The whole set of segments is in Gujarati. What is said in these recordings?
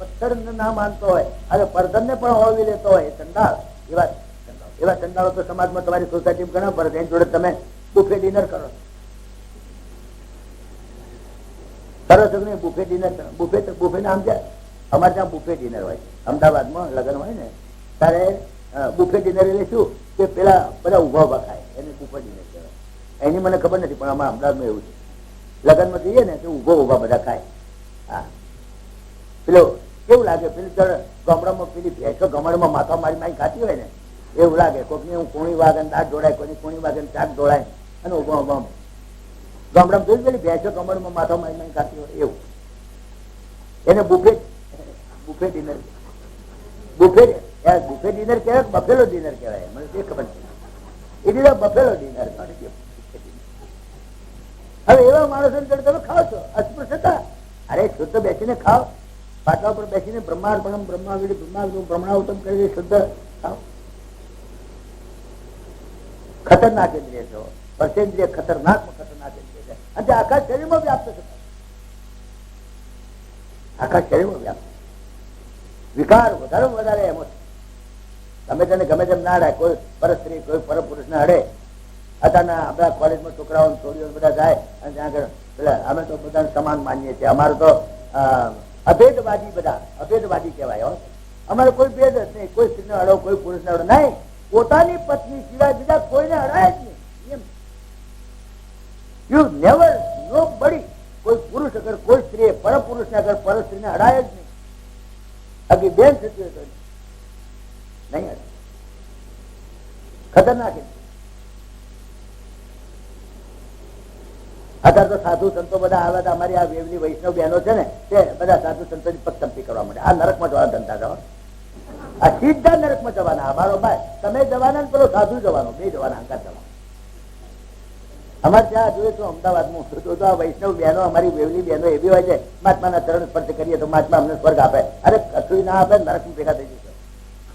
પથ્થર ના માનતો હોય અને પરધન ને પણ હોવી લેતો હોય ચંડાળ, એવા ચંડાળો તો સમાજમાં તમારી સોસાયટીમાં ઘણા પડે. એની જોડે તમે બુફે ડિનર કરો, કરો છો નહીં? બુફે ડિનર, બુફે નામ છે. અમારે ત્યાં બુફે ડિનર હોય છે અમદાવાદમાં, લગ્ન હોય ને ત્યારે બુફે ડિનર એટલે શું કે પેલા બધા ઉભા ઉભા ખાય, એને બુફે ડિનર કહેવાય. એની મને ખબર નથી, પણ અમારા અમદાવાદમાં એવું છે. લગ્નમાં જઈએ ને તો ઉભો ઉભા બધા ખાય. હા, પેલો કેવું લાગે, પેલી ગામડામાં પેલી ભેંસો ગમણમાં માથા મારી મારી ખાતી હોય ને એવું લાગે. કોઈકની હું કોણી વાગે દાંત જોડાય, કોઈની કોણી વાગે ચાક જોડાય અને ઉભા ઉભા ગામડામાં જોઈ પેલી ભેંસો ગમણમાં માથા મારી મારી ખાતી હોય એવું. એને બુફે ડિનર, બુફે ડિનર કહેવાય, બફેલો ડિનર કહેવાય. મને તે ખબર છે એ ડિનર બફેલો ડિનર. હવે એવા માણસો તમે ખાઓ છો અસ્પૃશ્યતા. અરે શુદ્ધ બેસીને ખાઓ, પાટલા પર બેસીને બ્રહ્માર્પણમ બ્રહ્માઉતમ કરી શુદ્ધ ખાઓ. ખતરનાક ઇન્દ્રિય છો, સ્પર્શેન્દ્રિય ખતરનાક ઇન્દ્રિય છે. અને આખા શરીરમાં વ્યાપ્ત છે, આખા શરીરમાં વ્યાપ્ત. વિકાર વધારે એમ તમે તેને ગમે તેમ ના અડાય. કોઈ પરસ્ત્રી કોઈ પરપુરુષ ને અડે. અત્યારના આપણા કોલેજમાં છોકરાઓ છોડીઓ બધા જાય અને ત્યાં આગળ પેલા અમે તો બધા સમાન માનીએ છીએ. અમારે તો અભેદવાદી, બધા અભેદવાદી કહેવાય. અમારે કોઈ ભેદ જ નહીં. કોઈ સ્ત્રીને અડો, કોઈ પુરુષને અડો નહીં. પોતાની પત્ની સિવાય બીજા કોઈને અડાય જ નહીં. યુ નેવર, નો બડી. કોઈ પુરુષ અગર કોઈ સ્ત્રી પરપુરુષને અગર પરસ્ત્રીને અડાય જ નહીં. બાકી બેન થતી હોય તો નહીં અડે. ખતરનાક. અત્યારે તો સાધુ સંતો બધા આવ્યા હતા. અમારી આ વેવલી વૈષ્ણવ બહેનો છે ને તે બધા સાધુ સંતો પગતંપી કરવા માટે આ નરકમાં જવા ધંધા જવા, આ સીધા નરકમાં જવાના. અમારો ભાઈ તમે જવાના પેલો સાધુ જવાનો, બે જવાના અંકાર જવા. અમારે ત્યાં જોઈએ તો અમદાવાદમાં તો આ વૈષ્ણવ બહેનો, અમારી વેવલી બહેનો એવી હોય છે, મહાત્માના ચરણ સ્પર્શ કરીએ તો મહાત્મા અમને સ્વર્ગ આપે. અરે કશું ના આપે, નરકમાં ભેગા થઈ જશે.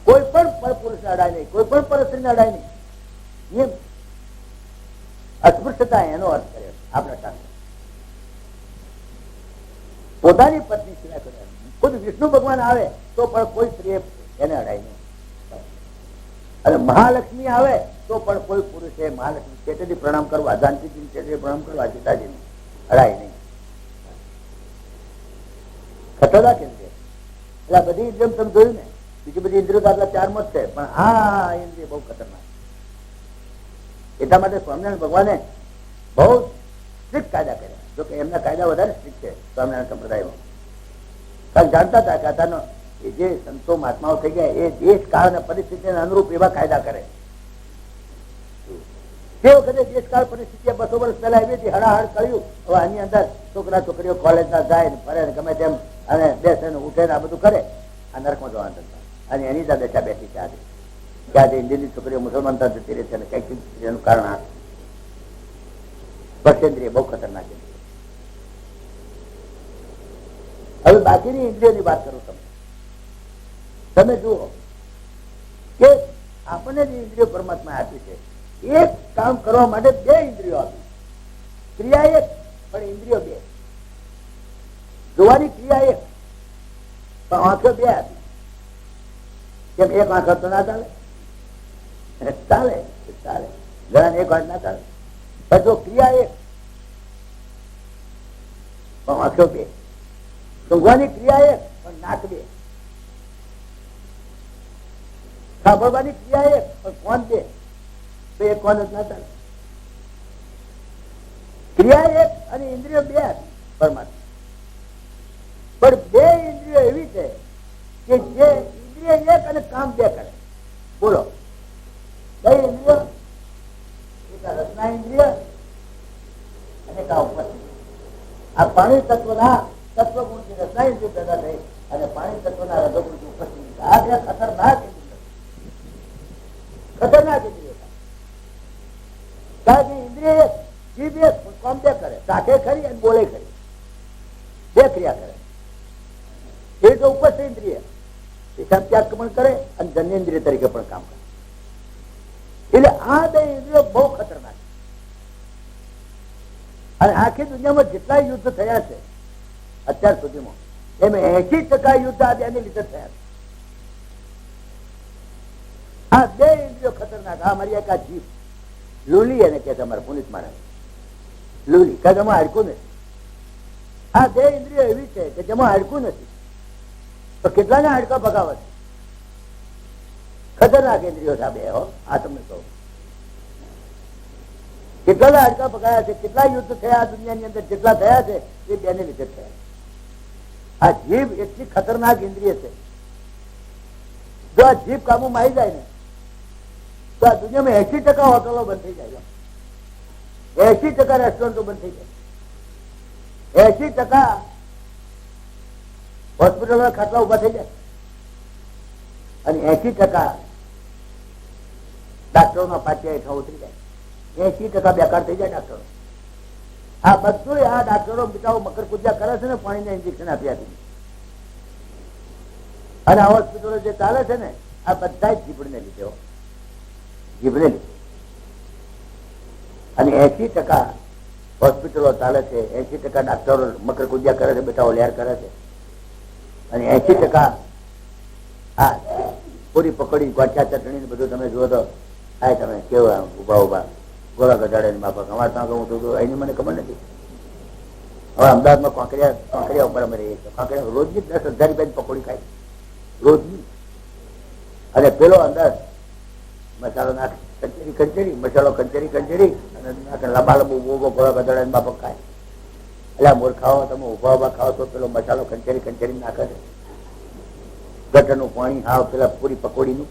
કોઈ પણ પરપુરુષને અડાય નહીં, કોઈ પણ પરસ્ત્રીને અડાય નહીં. એમ અસ્પૃશ્યતા એનો અર્થ કર્યો આપણા શાસ્ત્ર. પોતાની પત્ની સિવાય કર્યા. ખુદ વિષ્ણુ ભગવાન આવે તો પણ કોઈ સ્ત્રી એને અડાય નહીં. અને મહાલક્ષ્મી આવે તો પણ કોઈ પુરુષે મહાલક્ષ્મી ચેતેથી પ્રણામ કરવા, જાનકીજી ચેતેથી પ્રણામ કરવા, સીતાજીને અડાય નહીં. ખતરનાક ઇન્દ્રિય. એટલે બધી ઇન્દ્રિય તમે જોયું ને, બીજી બધી ઇન્દ્રિયો તો આટલા ચાર મત છે, પણ આ ઇન્દ્રિય બહુ ખતરનાક. એટલા માટે સ્વામિનારાયણ ભગવાને બહુ સ્ટ્રિક્ટ કાયદા કર્યા. જો કે એમના કાયદા વધારે સ્ટ્રિક્ટ છે સ્વામિનારાયણ સંપ્રદાયમાં. કારણ જાણતા હતા કે આતાનો જે સંતો મહાત્માઓ થઈ ગયા એ દેશ કાળ અને પરિસ્થિતિને અનુરૂપ એવા કાયદા કરે. તે વખતે દેશકાળ પરિસ્થિતિ 200 વર્ષ પહેલા એવી હતી, હડાહડ કર્યું. હવે આની અંદર છોકરા છોકરીઓ કોલેજના જાય ને ફરે ગમે તેમ અને બેસે ને ઉઠે ને આ બધું કરે. આ નરકમાં જવાના ધંધા. અને એની જ દશા બેઠી છે આજે. કે આજે ઇન્ડિયનની છોકરીઓ મુસલમાન તરફ જતી રહે છે અને કંઈક એનું કારણ આ સ્પર્શેન્દ્રિય બહુ ખતરનાક છે. હવે બાકીની ઇન્દ્રિયોની વાત કરું તમે જુઓ કે આપણને જે ઇન્દ્રિયો પરમાત્મા આપી છે, એક કામ કરવા માટે 2 ઇન્દ્રિયો આપી. ક્રિયા એક પણ ઇન્દ્રિયો 2. જોવાની ક્રિયા એક પણ આંખો 2 આપી. કેમ એક આંખ તો ના ચાલે? ચાલે ચાલે, ઘણા એક આંખ ના ચાલે. પણ જો ક્રિયા એક પણ આંખો 2. ઊંઘવાની ક્રિયા એક પણ નાક 2. સાંભળવાની ક્રિયા એક પણ કોણ 2. તો એક કોણ જ ના ચાલે. ક્રિયા એક અને ઇન્દ્રિયો 2 આપી પરમાત્મા. પણ 2 ઇન્દ્રિયો એવી છે કે જે ઇન્દ્રિય એક અને કામ 2 કરે. બોલો કઈ ઇન્દ્રિયો? એક રસના ઇન્દ્રિય અને કા ઉપર. આ પાણી તત્વના તત્વગુણથી રસના ઇન્દ્રિય પેદા થઈ અને પાણી તત્વના રજોગુણથી ઉપસ્થિત. આ 2 ખતરનાક ઇન્દ્રિયો, ખતરનાક ઇન્દ્રિયો. કારણ કે ઇન્દ્રિય જીભ એક કામ 2 કરે. ચાખે ખરી અને બોલે ખરી, 2 ક્રિયા કરે. એ તો ઉપસ્થિત ઇન્દ્રિય હિસાબ ત્યાગ પણ કરે અને જન્યેન્દ્રિય તરીકે પણ કામ કરે. એટલે આ 2 ઇન્દ્રિયો બહુ ખતરનાક. અને આખી દુનિયામાં જેટલા યુદ્ધ થયા છે અત્યાર સુધીમાં એમ 80% યુદ્ધ આ બેને લીધે થયા. આ બે ઇન્દ્રિયો ખતરનાક. આ મારી એક આ જીભ લૂલી એને કે તમારે પુનિત મારા લૂલી, કારણ એમાં હાડકું નથી. આ બે ઇન્દ્રિયો એવી છે કે જેમાં હાડકું નથી, તો કેટલાને હાડકા ભગાવે છે. ખતરનાક ઇન્દ્રિયો છે આ બે. હો, આ તમને કહું, કેટલા હાડકા ભગાયા છે, કેટલા યુદ્ધ થયા આ દુનિયાની અંદર, જેટલા થયા છે એ બેને લીધે થયા. આ જીભ એટલી ખતરનાક ઇન્દ્રિય છે. જો આ જીભ કાબુમાં આવી જાય ને તો આ દુનિયામાં 80% હોટલો બંધ થઈ જાય, 80% રેસ્ટોરન્ટો બંધ થઈ જાય, 80% હોસ્પિટલો ખાટલા ઉભા થઈ જાય, અને 80% ડાક્ટરોના પાટિયા હેઠળ ઉતરી જાય, 80% બેકાર થઈ જાય ડાક્ટરો. આ બધું આ ડાક્ટરો બિચારો મકર કુદિયા કરે છે ને, પાણીના ઇન્જેક્શન આપી આપી. અને આ હોસ્પિટલો જે ચાલે છે ને આ બધા જ જીભને લીધે, જીભને લીધે. અને 80% હોસ્પિટલો ચાલે છે, 80% ડાક્ટરો મકર કુદિયા કરે છે, બેટાઓ લેર કરે છે, અને 80% આ પૂરી પકોડી ગોઠિયા ચટણી ને બધું તમે જુઓ તો આ તમે કેવા ઉભા ઉભા ગોળા ગધાડે બાપા. અમારે ત્યાં કહું છું એની મને ખબર નથી. હવે અમદાવાદમાં કોંકરિયા ઉપર અમે રહીએ છીએ. કોંકરિયા રોજની 10,000 રૂપિયાની પકોડી ખાય રોજની. અને પેલો અંદર મસાલો નાખે કંચેરી કંચેરી, મસાલો કંચેરી કંચેરી, અને લાંબા લાંબુ ઉભો ગોળા ગધાડે બાપા ખાય. એટલે આ મૂર્ખાઓ તમે ઉભા ઉભા ખાઓ તો પેલો મસાલો કંચેરી કંચેરી નાખે છે. ગટરનું પાણી હાવ પેલા પૂરી પકોડીનું,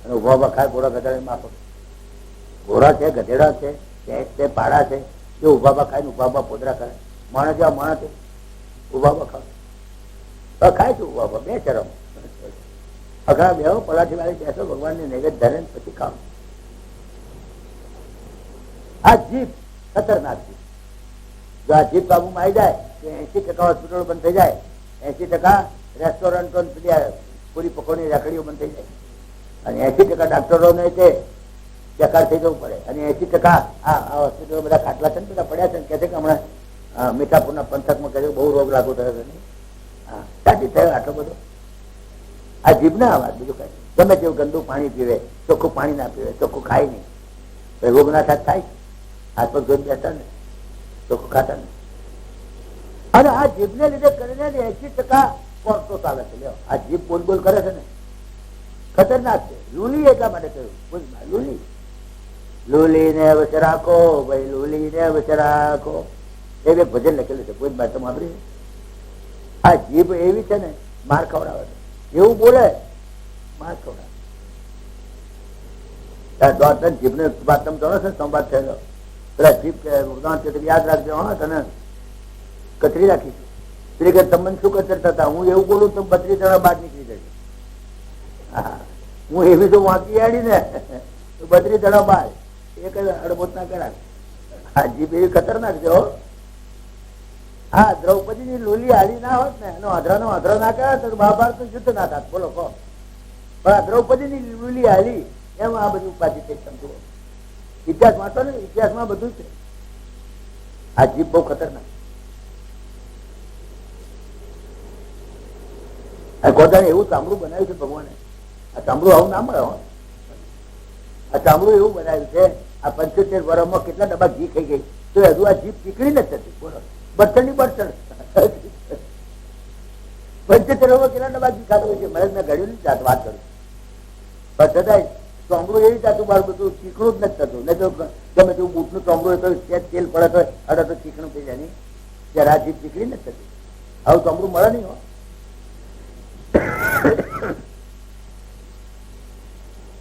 અને ઉભા ઉભા ખાય ગોળા ગધાડે માફક. ઘોડા છે, ગધેડા છે, ભેંસ છે, પાડા છે, એ ઉભા ઉભા ખાય ને ઉભા ઉભા પોદરા કરે. માણસ જેવા માણસ છે, ઉભા ઉભા ખાય ખાય છે ઉભા ઉભા. બે શરમ અઘરા બેહો, પલાઠી વાળી બેસો, ભગવાનની નૈવેદ્ય ધરે પછી ખાવ. આ જીભ ખતરનાક છે. જો આ જીભ કાબુમાં આવી જાય તો 80% હોસ્પિટલો બંધ થઈ જાય, 80% રેસ્ટોરન્ટો પૂરી પકોડી રાખડીઓ બંધ થઈ જાય, અને 80% ડાક્ટરોને તે બેકાર થઈ જવું પડે. અને 80% આ હોસ્પિટલો બધા ખાટલા છે ને બધા પડ્યા છે ને કહે છે કે હમણાં મીઠાપુરના પંથકમાં કહે છે બહુ રોગ લાગુ થયો છે. હા, સાચી થયો આટલો બધો આ જીભ ના અવાજ. બીજું કઈ ગમે તેવું ગંદુ પાણી પીવે, ચોખ્ખું પાણી ના પીવે, ચોખ્ખું ખાય નહીં, રોગ ના થાય થાય. હાથ પર જોઈ બેસતા ને ચોખ્ખું ખાતા ને. અને આ જીભને લીધે કરીને 80% કોર્ટો ચાલે છે. લ્યો, આ જીભ બોલ બોલ કરે છે ને, ખતરનાક છે. લૂલી એટલા માટે કહ્યું, લૂલી લૂલી ને વચ્ચે રાખો ભાઈ, લૂલી ને વચ્ચે રાખો. એ એક ભજન લખેલું છે, કોઈ વાત તમે સાંભળી? આ જીભ એવી છે ને માર ખવડાવે છે, એવું બોલે માર ખવડાવે. જીભ ને વાત તમે જાણો છો, સંવાદ થયેલો. પેલા જીભ યાદ રાખજો, હા તને કચરી રાખી છે. કે તમને શું કચરતા હતા? હું એવું બોલું તો 32 જણા બહાર નીકળી જશે. હા, હું એવી તો વાંકી આડી ને તો 32 જણા બહાર, એક અડબોત ના કરા. હા, જીભ એવી ખતરનાક છે. હા, દ્રૌપદી ની લોલી હારી ના હોત ને, એનો અધરાનો અધરો ના કર્યા તો મહાભારત નું યુદ્ધ ના થાત. બોલો કહો. પણ આ દ્રૌપદી ની લોલી હારી એમ આ બધું ઉપાધિ થઈ. સમજો, ઇતિહાસ વાંચો ને, ઇતિહાસમાં બધું છે. આ જીભ બહુ ખતરનાક. ગોદાને એવું ચામડું બનાવ્યું છે ભગવાને. આ ચામડું આવું ના મળે. આ ચામડું એવું બનાવ્યું છે, આ 75 વર્ષમાં કેટલા ડબ્બા ઘી ખાઈ ગઈ તો હજુ આ જીભ નીકળી નથી થતી. બોલો, બળતણ ની બળતણ. 75 વર્ષમાં કેટલા ડબ્બા ઘી ખાતો હોય છે. મને મેં ઘડ્યું નહીં જાત વાત કરું, પણ છતાંય ચામડું એવી જાતું બાર બધું ચીકણું જ નથી થતું. નહીં તો ગમે તેવું બૂટનું ચામડું હોય તો તેલ પડે તો અડે તો ચીકણું થઈ જાય. નહીં, ત્યારે આ જીભ નીકળી નથી થતી. આવું ચામડું મળે નહીં.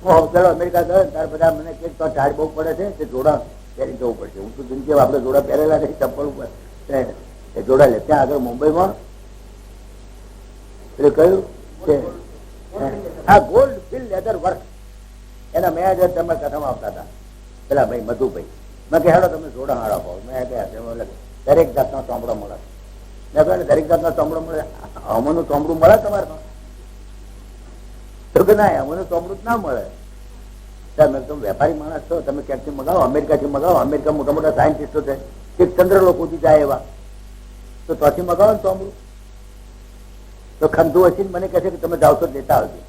હો, ચાલો અમેરિકા ગયો ત્યારે બધા મને કે ટાઢ બહુ પડે છે, તે જોડા પહેરી જવું પડશે. હું તો જિંદગી આપડે જોડા પહેરેલા નથી, ચપ્પલ ઉપર એ જોડા લે. ત્યાં આગળ મુંબઈમાં એટલે કહ્યું કે આ ગોલ્ડ ફિલ લેધર વર્ક એના મેનેજર તમે કથામાં આવતા હતા, પેલા ભાઈ મધુભાઈ. મેં કે હેડો તમે જોડા હાડા પાવ. મેં કહ્યા દરેક જાતના ચોમડો મળે. મેં કહ્યું દરેક જાતના ચોમડો મળે. આમાંનું ચોમડું મળે તમારે? તો કે ના, અમને ચોમડું ના મળે. તમે વેપારી માણસ છો, તમે ક્યાંકથી મગાવો, અમેરિકાથી મગાવો. અમેરિકા મોટા મોટા સાયન્ટિસ્ટો છે, એક ચંદ્ર લોકો સુધી જાય એવા, તો ત્યાંથી મગાવો ને ચોમડું. તો ખંધુ હસીને મને કહે છે કે તમે જાઓ તો લેતા આવજો.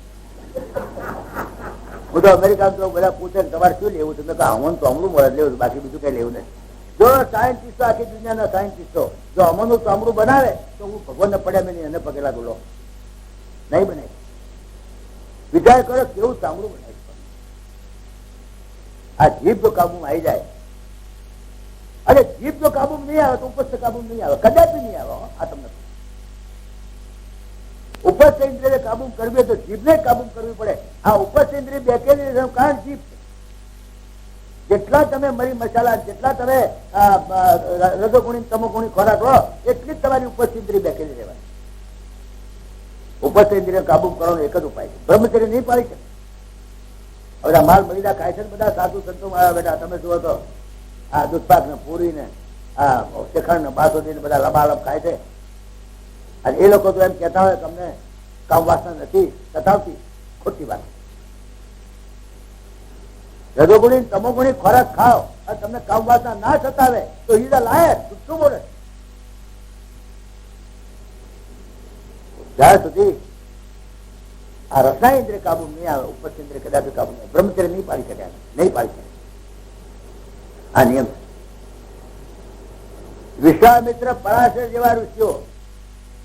હું તો અમેરિકા તો બધા પૂછે તમારે શું લેવું? તમે કહો અમન ચામડું મળે લેવું, બાકી બીજું કઈ લેવું નથી. જો સાયન્ટિસ્ટો આખી દુનિયાના સાયન્ટિસ્ટો જો અમનનું ચામડું બનાવે તો હું ભગવાનને પડ્યા મેં એને પગેલા બોલો નહીં બને. વિચાર કરો કેવું ચામડું બનાવે. આ જીભ જો કાબુમાં આવી જાય, અને જીભ જો કાબુ નહીં આવે તો ઉપસ્થ કાબુ નહીં આવે, કદાચ નહીં આવે. આ તમને ઉપસ્થ ઇન્દ્રિય કાબુ કરવી હોય તો જીભને કાબુ કરવી પડે. આ ઉપસ્થ ઇન્દ્રિય બેઠેલી કારણ જીભ. જેટલા તમે મરી મસાલા, જેટલા તમે રજોગુણી તમોગુણી ખોરાક લો એટલી જ તમારી ઉપસ્થ ઇન્દ્રિય બેઠેલી રહેવાય. ઉપસ્થ ઇન્દ્રિય કાબુ કરવાનો એક જ ઉપાય છે, બ્રહ્મચર્ય નહીં પાડી શકે. હવે માલ મરીદા ખાય છે ને બધા સાધુ સંતો મારા બેટા તમે જુઓ તો આ દૂધપાક ને પૂરી ને આ શેખંડ ને બાસુદી ને બધા લબાલબ ખાય છે. અને એ લોકો તો એમ કહેતા હોય કે અમને કામ વાસના નથી સતાવતી. ખોટી વાત. રજોગુણી તમોગુણી ખોરાક ખાઓ અને તમને કામ વાસના ના સતાવે તો ઈજા લાયક શું બોલે. જ્યાં સુધી આ રસાયણ ઇન્દ્રિય કાબુ નહીં આવે, ઉપસ્થ ઇન્દ્રિય કદાચ કાબુ નહીં, બ્રહ્મચર્ય નહીં પાડી શક્યા, નહીં પાડી શકે. આ નિયમ. વિશ્વામિત્ર પરાશર જેવા ઋષિઓ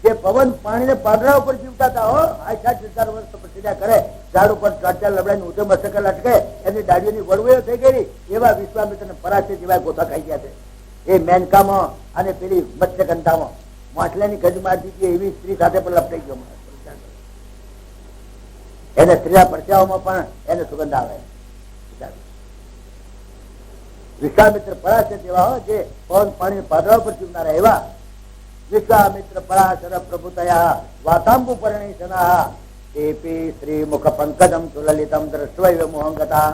જે પવન પાણીને પાંદડા ઉપર જીવતા હતા, 60-70 વર્ષ પ્રતિજા કરે, ઝાડ ઉપર ચાર લબડાઈને ઊંચે મસ્તકે લટકે, એની દાડીઓની વળવેઓ થઈ ગઈ, એવા વિશ્વામિત્ર ને પરાશર જેવા ગોતા ખાઈ ગયા છે. એ મેનકામાં અને પેલી મત્સ્યગંધામાં માટલાની ગજ મારતી હતી એવી સ્ત્રી સાથે પણ લપટાઈ ગયો. એને સ્ત્રીના પરચાઓમાં પણ એને સુગંધ આવે. વિશ્વામિત્ર પરાશર જેવા હોય જે પવન પાણી પાંદડા ઉપર જીવનારા એવા વિશ્વામિત્ર પરાશર પ્રભુતયા વાતાંબુ પરિણીશના તેપી શ્રી મુખ પંકજમ સુલલિતમ દ્રષ્ટવૈવ મોહંગતા.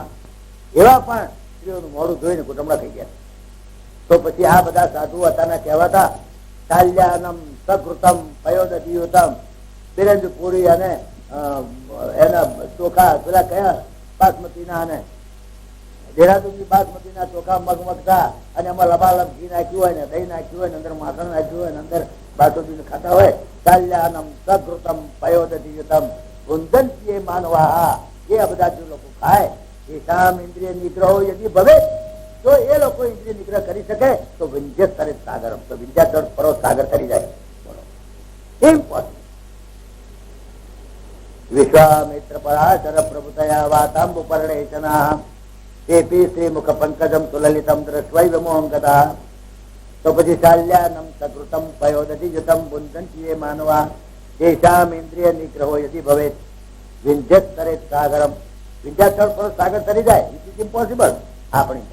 એવા પણ સ્ત્રીઓનું મોડું જોઈને કુટુંબડા થઈ ગયા. તો પછી આ બધા સાધુ હતા કહેવાતા શાલ્યાનમ સકૃતમ પયોદયુતમ બિરંજ પુરી અને એના ચોખા પેલા કયા બાસમતીના અને દેહરાદૂનની બાસમતીના ચોખા મગમગતા અને એમાં લબાલબ ઘી નાખ્યું હોય ને દહીં નાખ્યું હોય ને અંદર માખણ નાખ્યું હોય ને અંદર બાસુદીને ખાતા હોય. શાલ્યાનમ સકૃતમ પયોદયુતમ ગુંજંતીએ માનવા. એ બધા જો લોકો ખાય એશામ ઇન્દ્રિય નિગ્રહો યદિ ભવે, જો એ લોકો ઇન્દ્રિય નિગ્રહ કરી શકે તો વિંધ્ય સ્તરે સાગર, તો વિંધ્યાચળ પરો સાગર કરી જાય. ઇમ્પોસિબલ. વિશ્વામિત્ર પરાશર પ્રભુતયા વાતાંબુ પરિણીશના તેપી શ્રી મુખ પંકજમ સુલલિતમ દ્રષ્ટવૈવ મોહંગતા. તો પછી શાલ્યાનમ સકૃતમ પયોદયુતમ ગુંજંતીએ માનવા એશામ ઇન્દ્રિય નિગ્રહો યદિ ભવે વિંધ્ય સ્તરે સાગરમ. વિંધ્યાચળ પરો સાગર કરી જાય. It is impossible. આપણી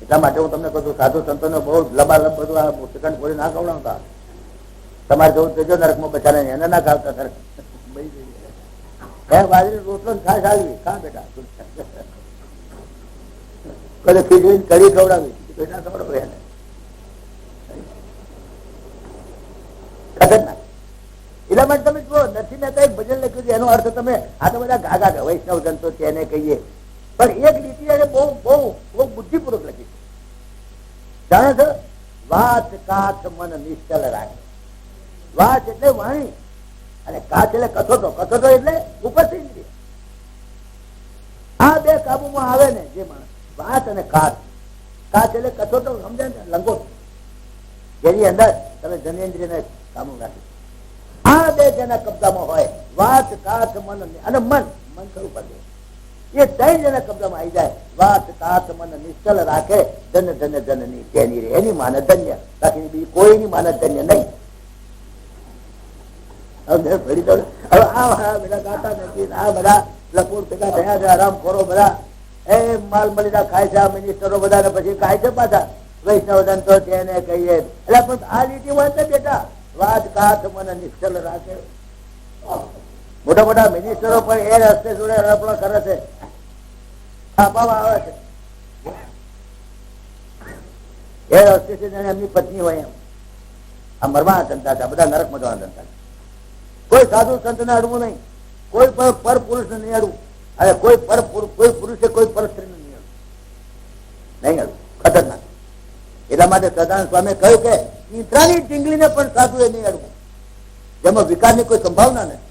એટલા માટે હું તમને કહું છું સાધુ સંતોને બહુ લબાલબ બધું આ પુસ્તકાન ખોલી ના ખવડાવતા. તમારે જવું જજો નરકમાં બચાને એને ના ખાવતા નરક બાજરી રોટલો ખાસ આવી ખા બેટા. કદે ખીચડી કઢી ખવડાવી બેટા ખવડાવે એને ખતરનાક. એટલા માટે તમે જુઓ નથી ને કઈ ભજન લખ્યું છે એનો અર્થ તમે આ તો બધા ગાગા વૈષ્ણવ જનતો છે એને કહીએ, પણ એક લીટી એને બહુ બહુ બહુ બુદ્ધિપૂર્વક લખી છે. જાણે છે વાત કાચ મન નિશ્ચલ રાખે. વાત એટલે વાણી અને કાચ એટલે કથોટો. કથોટો એટલે ઉપસ્થ ઇન્દ્રિય. આ બે કાબુમાં આવે ને જે માણસ, વાત અને કાચ. કાચ એટલે કથોટો સમજાય ને, લંગોટ જેની અંદર તમે જનેન્દ્રિયને કાબુ રાખી. આ બે જેના કબજામાં હોય વાત કાચ મન અને મન ખરું પડે એ ત્રણ જેના કબજામાં આવી જાય વાત કાચ મન નિશ્ચલ રાખે ધન ધન ધનની તેની રે એની માને ધન્ય, બાકી બીજી કોઈની માને ધન્ય નહીં. હવે આ બધા ગાતા નથી. આ બધા લપોડ ભેગા થયા છે આરામ ખોરો બધા એ માલ મલીદા ખાય છે. આ મિનિસ્ટરો બધા પછી ખાય છે પાછા વૈષ્ણવ તો તેને કહીએ. એટલે પણ આ લીટી હોય ને બેટા વાત કાચ મને નિશ્ચલ રાખે. મોટા મોટા મિનિસ્ટરો પણ એ રસ્તે જોડે રપડા કરે છે, છાપામાં આવે છે એ રસ્તે છે એમની પત્ની હોય એમ. આ મરવા ધંધા છે, બધા નરક મજવાના ધંધા. કોઈ સાધુ સંત ને અડવું નહીં, કોઈ પણ પર પુરુષ ને નહીં અડવું, અને કોઈ પુરુષે કોઈ પર સ્ત્રી ને નહીં અડવું. ખતરનાક. એટલા માટે સદાનંદ સ્વામી કહ્યું કે ઈંતરાની ટીંગલીને પણ સાધુ એ નહીં અડવું. જેમાં વિકારની કોઈ સંભાવના નથી.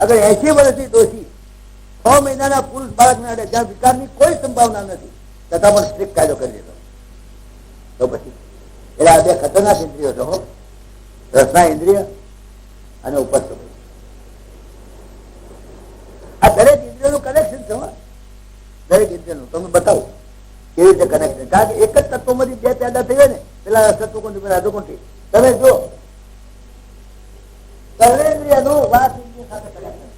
અગર 80 વર્ષથી ડોશી 6 મહિનાના પુરુષ બાળકને અડે જ્યાં વિકારની કોઈ સંભાવના નથી, છતાં પણ સ્ટ્રિક્ટ કાયદો કરી દીધો. તો પછી એટલે આ બે ખતરનાક ઇન્દ્રિયો છે, રસના ઇન્દ્રિય અને ઉપસ્થ. આ દરેક ઇન્દ્રિયોનું કનેક્શન છે. દરેક ઇન્દ્રિયનું તમને બતાવું કેવી રીતે કનેક્શન. કારણ કે એક જ તત્વોમાંથી બે પેદા થઈ હોય ને, પેલા સત્વકોણથી પેલા અધોકોણથી. તમે જો કર્ણેન્દ્રિયનું વાત ઇન્દ્રિય સાથે કનેક્શન.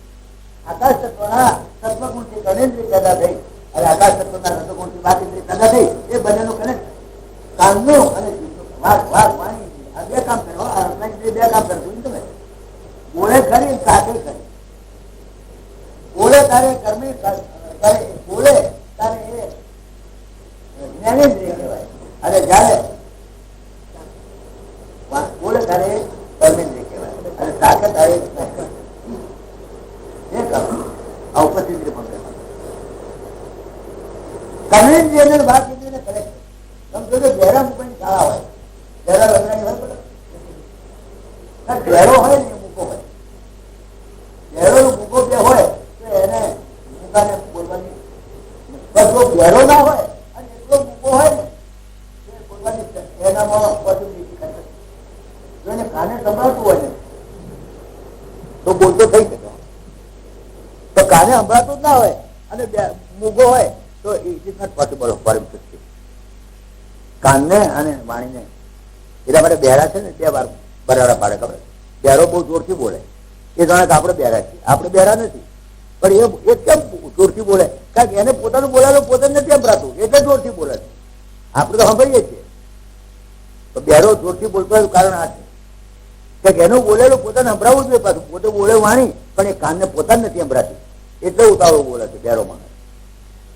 આકાશ તત્વના સત્વગુણથી કર્ણેન્દ્રિય પેદા થઈ અને આકાશ તત્વના રસગુણથી વાત ઇન્દ્રિય પેદા થઈ. એ બંનેનું કનેક્શન કાનનું અને વાણી આ બે કામ કરે. આ રસના ઇન્દ્રિય બે કામ કરતું તમે બોલે ખરી સાથે ખરી. બોલે તારે કર્મી બોલે તારે એ જ્ઞાનેન્દ્રિય કહેવાય, અને જયારે બોલે તારે કર્મેન્દ્રિય કહેવાય, અને સાથે તારે આ ઉપસ્થિત કર્મેન્દ્રિય અને વાત ઇન્દ્રિયને કનેક્ટ. તમે જોજો ઘેરા મૂકવાની શાળા હોય, ઘેરા રંગરાની હોય, ઘેરો હોય ને મૂકો હોય, ઘેરો મૂકો બે હોય તો એને મૂકાને બોલવાની. જો ઘેરો ના હોય અને એટલો મૂકો હોય ને બોલવાની એનામાં પોસિબિલિટી કરે. જો એને કાને સંભળાતું હોય ને તો બોલતો થઈ શકે. તો કાને સંભળાતું જ ના હોય અને મૂગો હોય તો it is not possible for him to speak. કાનને અને વાણીને એટલા માટે બહેરા છે ને 2 વાર બરાડા પાડે. ખબર બહેરો બહુ જોરથી બોલે, એ જાણે કે આપણે બહેરા છીએ. આપણે બહેરા નથી, પણ એ કેમ જોરથી બોલે? કારણ કે એને પોતાનું બોલાવેલું પોતાને નથી સંભળાતું એટલે જોરથી બોલે છે. આપણે તો સાંભળીએ છીએ. તો બહેરો જોરથી બોલતો હોય કારણ આ છે કે એનું બોલેલું પોતાને સંભળાવવું જોઈએ. પાછું પોતે બોલે વાણી પણ એ કાનને પોતાને નથી સંભળાતી એટલે ઉતાવળું બોલે છે બહેરો માણસ.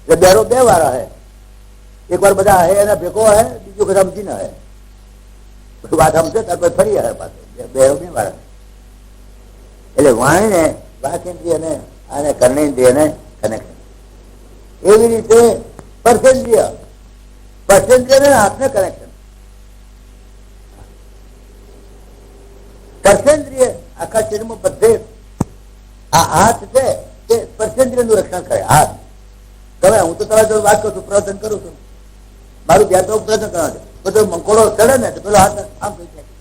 એટલે બહેરો 2 વાર હે. એક વાર બધા હે એના ભેગો હે, બીજું બધા સમજીને હે. વાત સમજે ત્યાર ફરી હે પાછું. બહેરો 2 વાર. એટલે વાણીને વાકેન્દ્રિયને અને કર્ણેન્દ્રિયને કનેક્શન. એવી રીતે સ્પર્શેન્દ્રિય હાથને કનેક્શન. સ્પર્શેન્દ્રિય આખા શરીરમાં બધે આ હાથ છે તે સ્પર્શેન્દ્રિયનું રક્ષણ કરે. હાથ તમે હું તો તમારી જોડે વાત કરું છું, પ્રવચન કરું છું, મારું ધ્યાન તો પ્રવચન કરવા છે. બધો મંકોડો ચડે ને તો પેલો હાથ આમ કરી ફેંકી,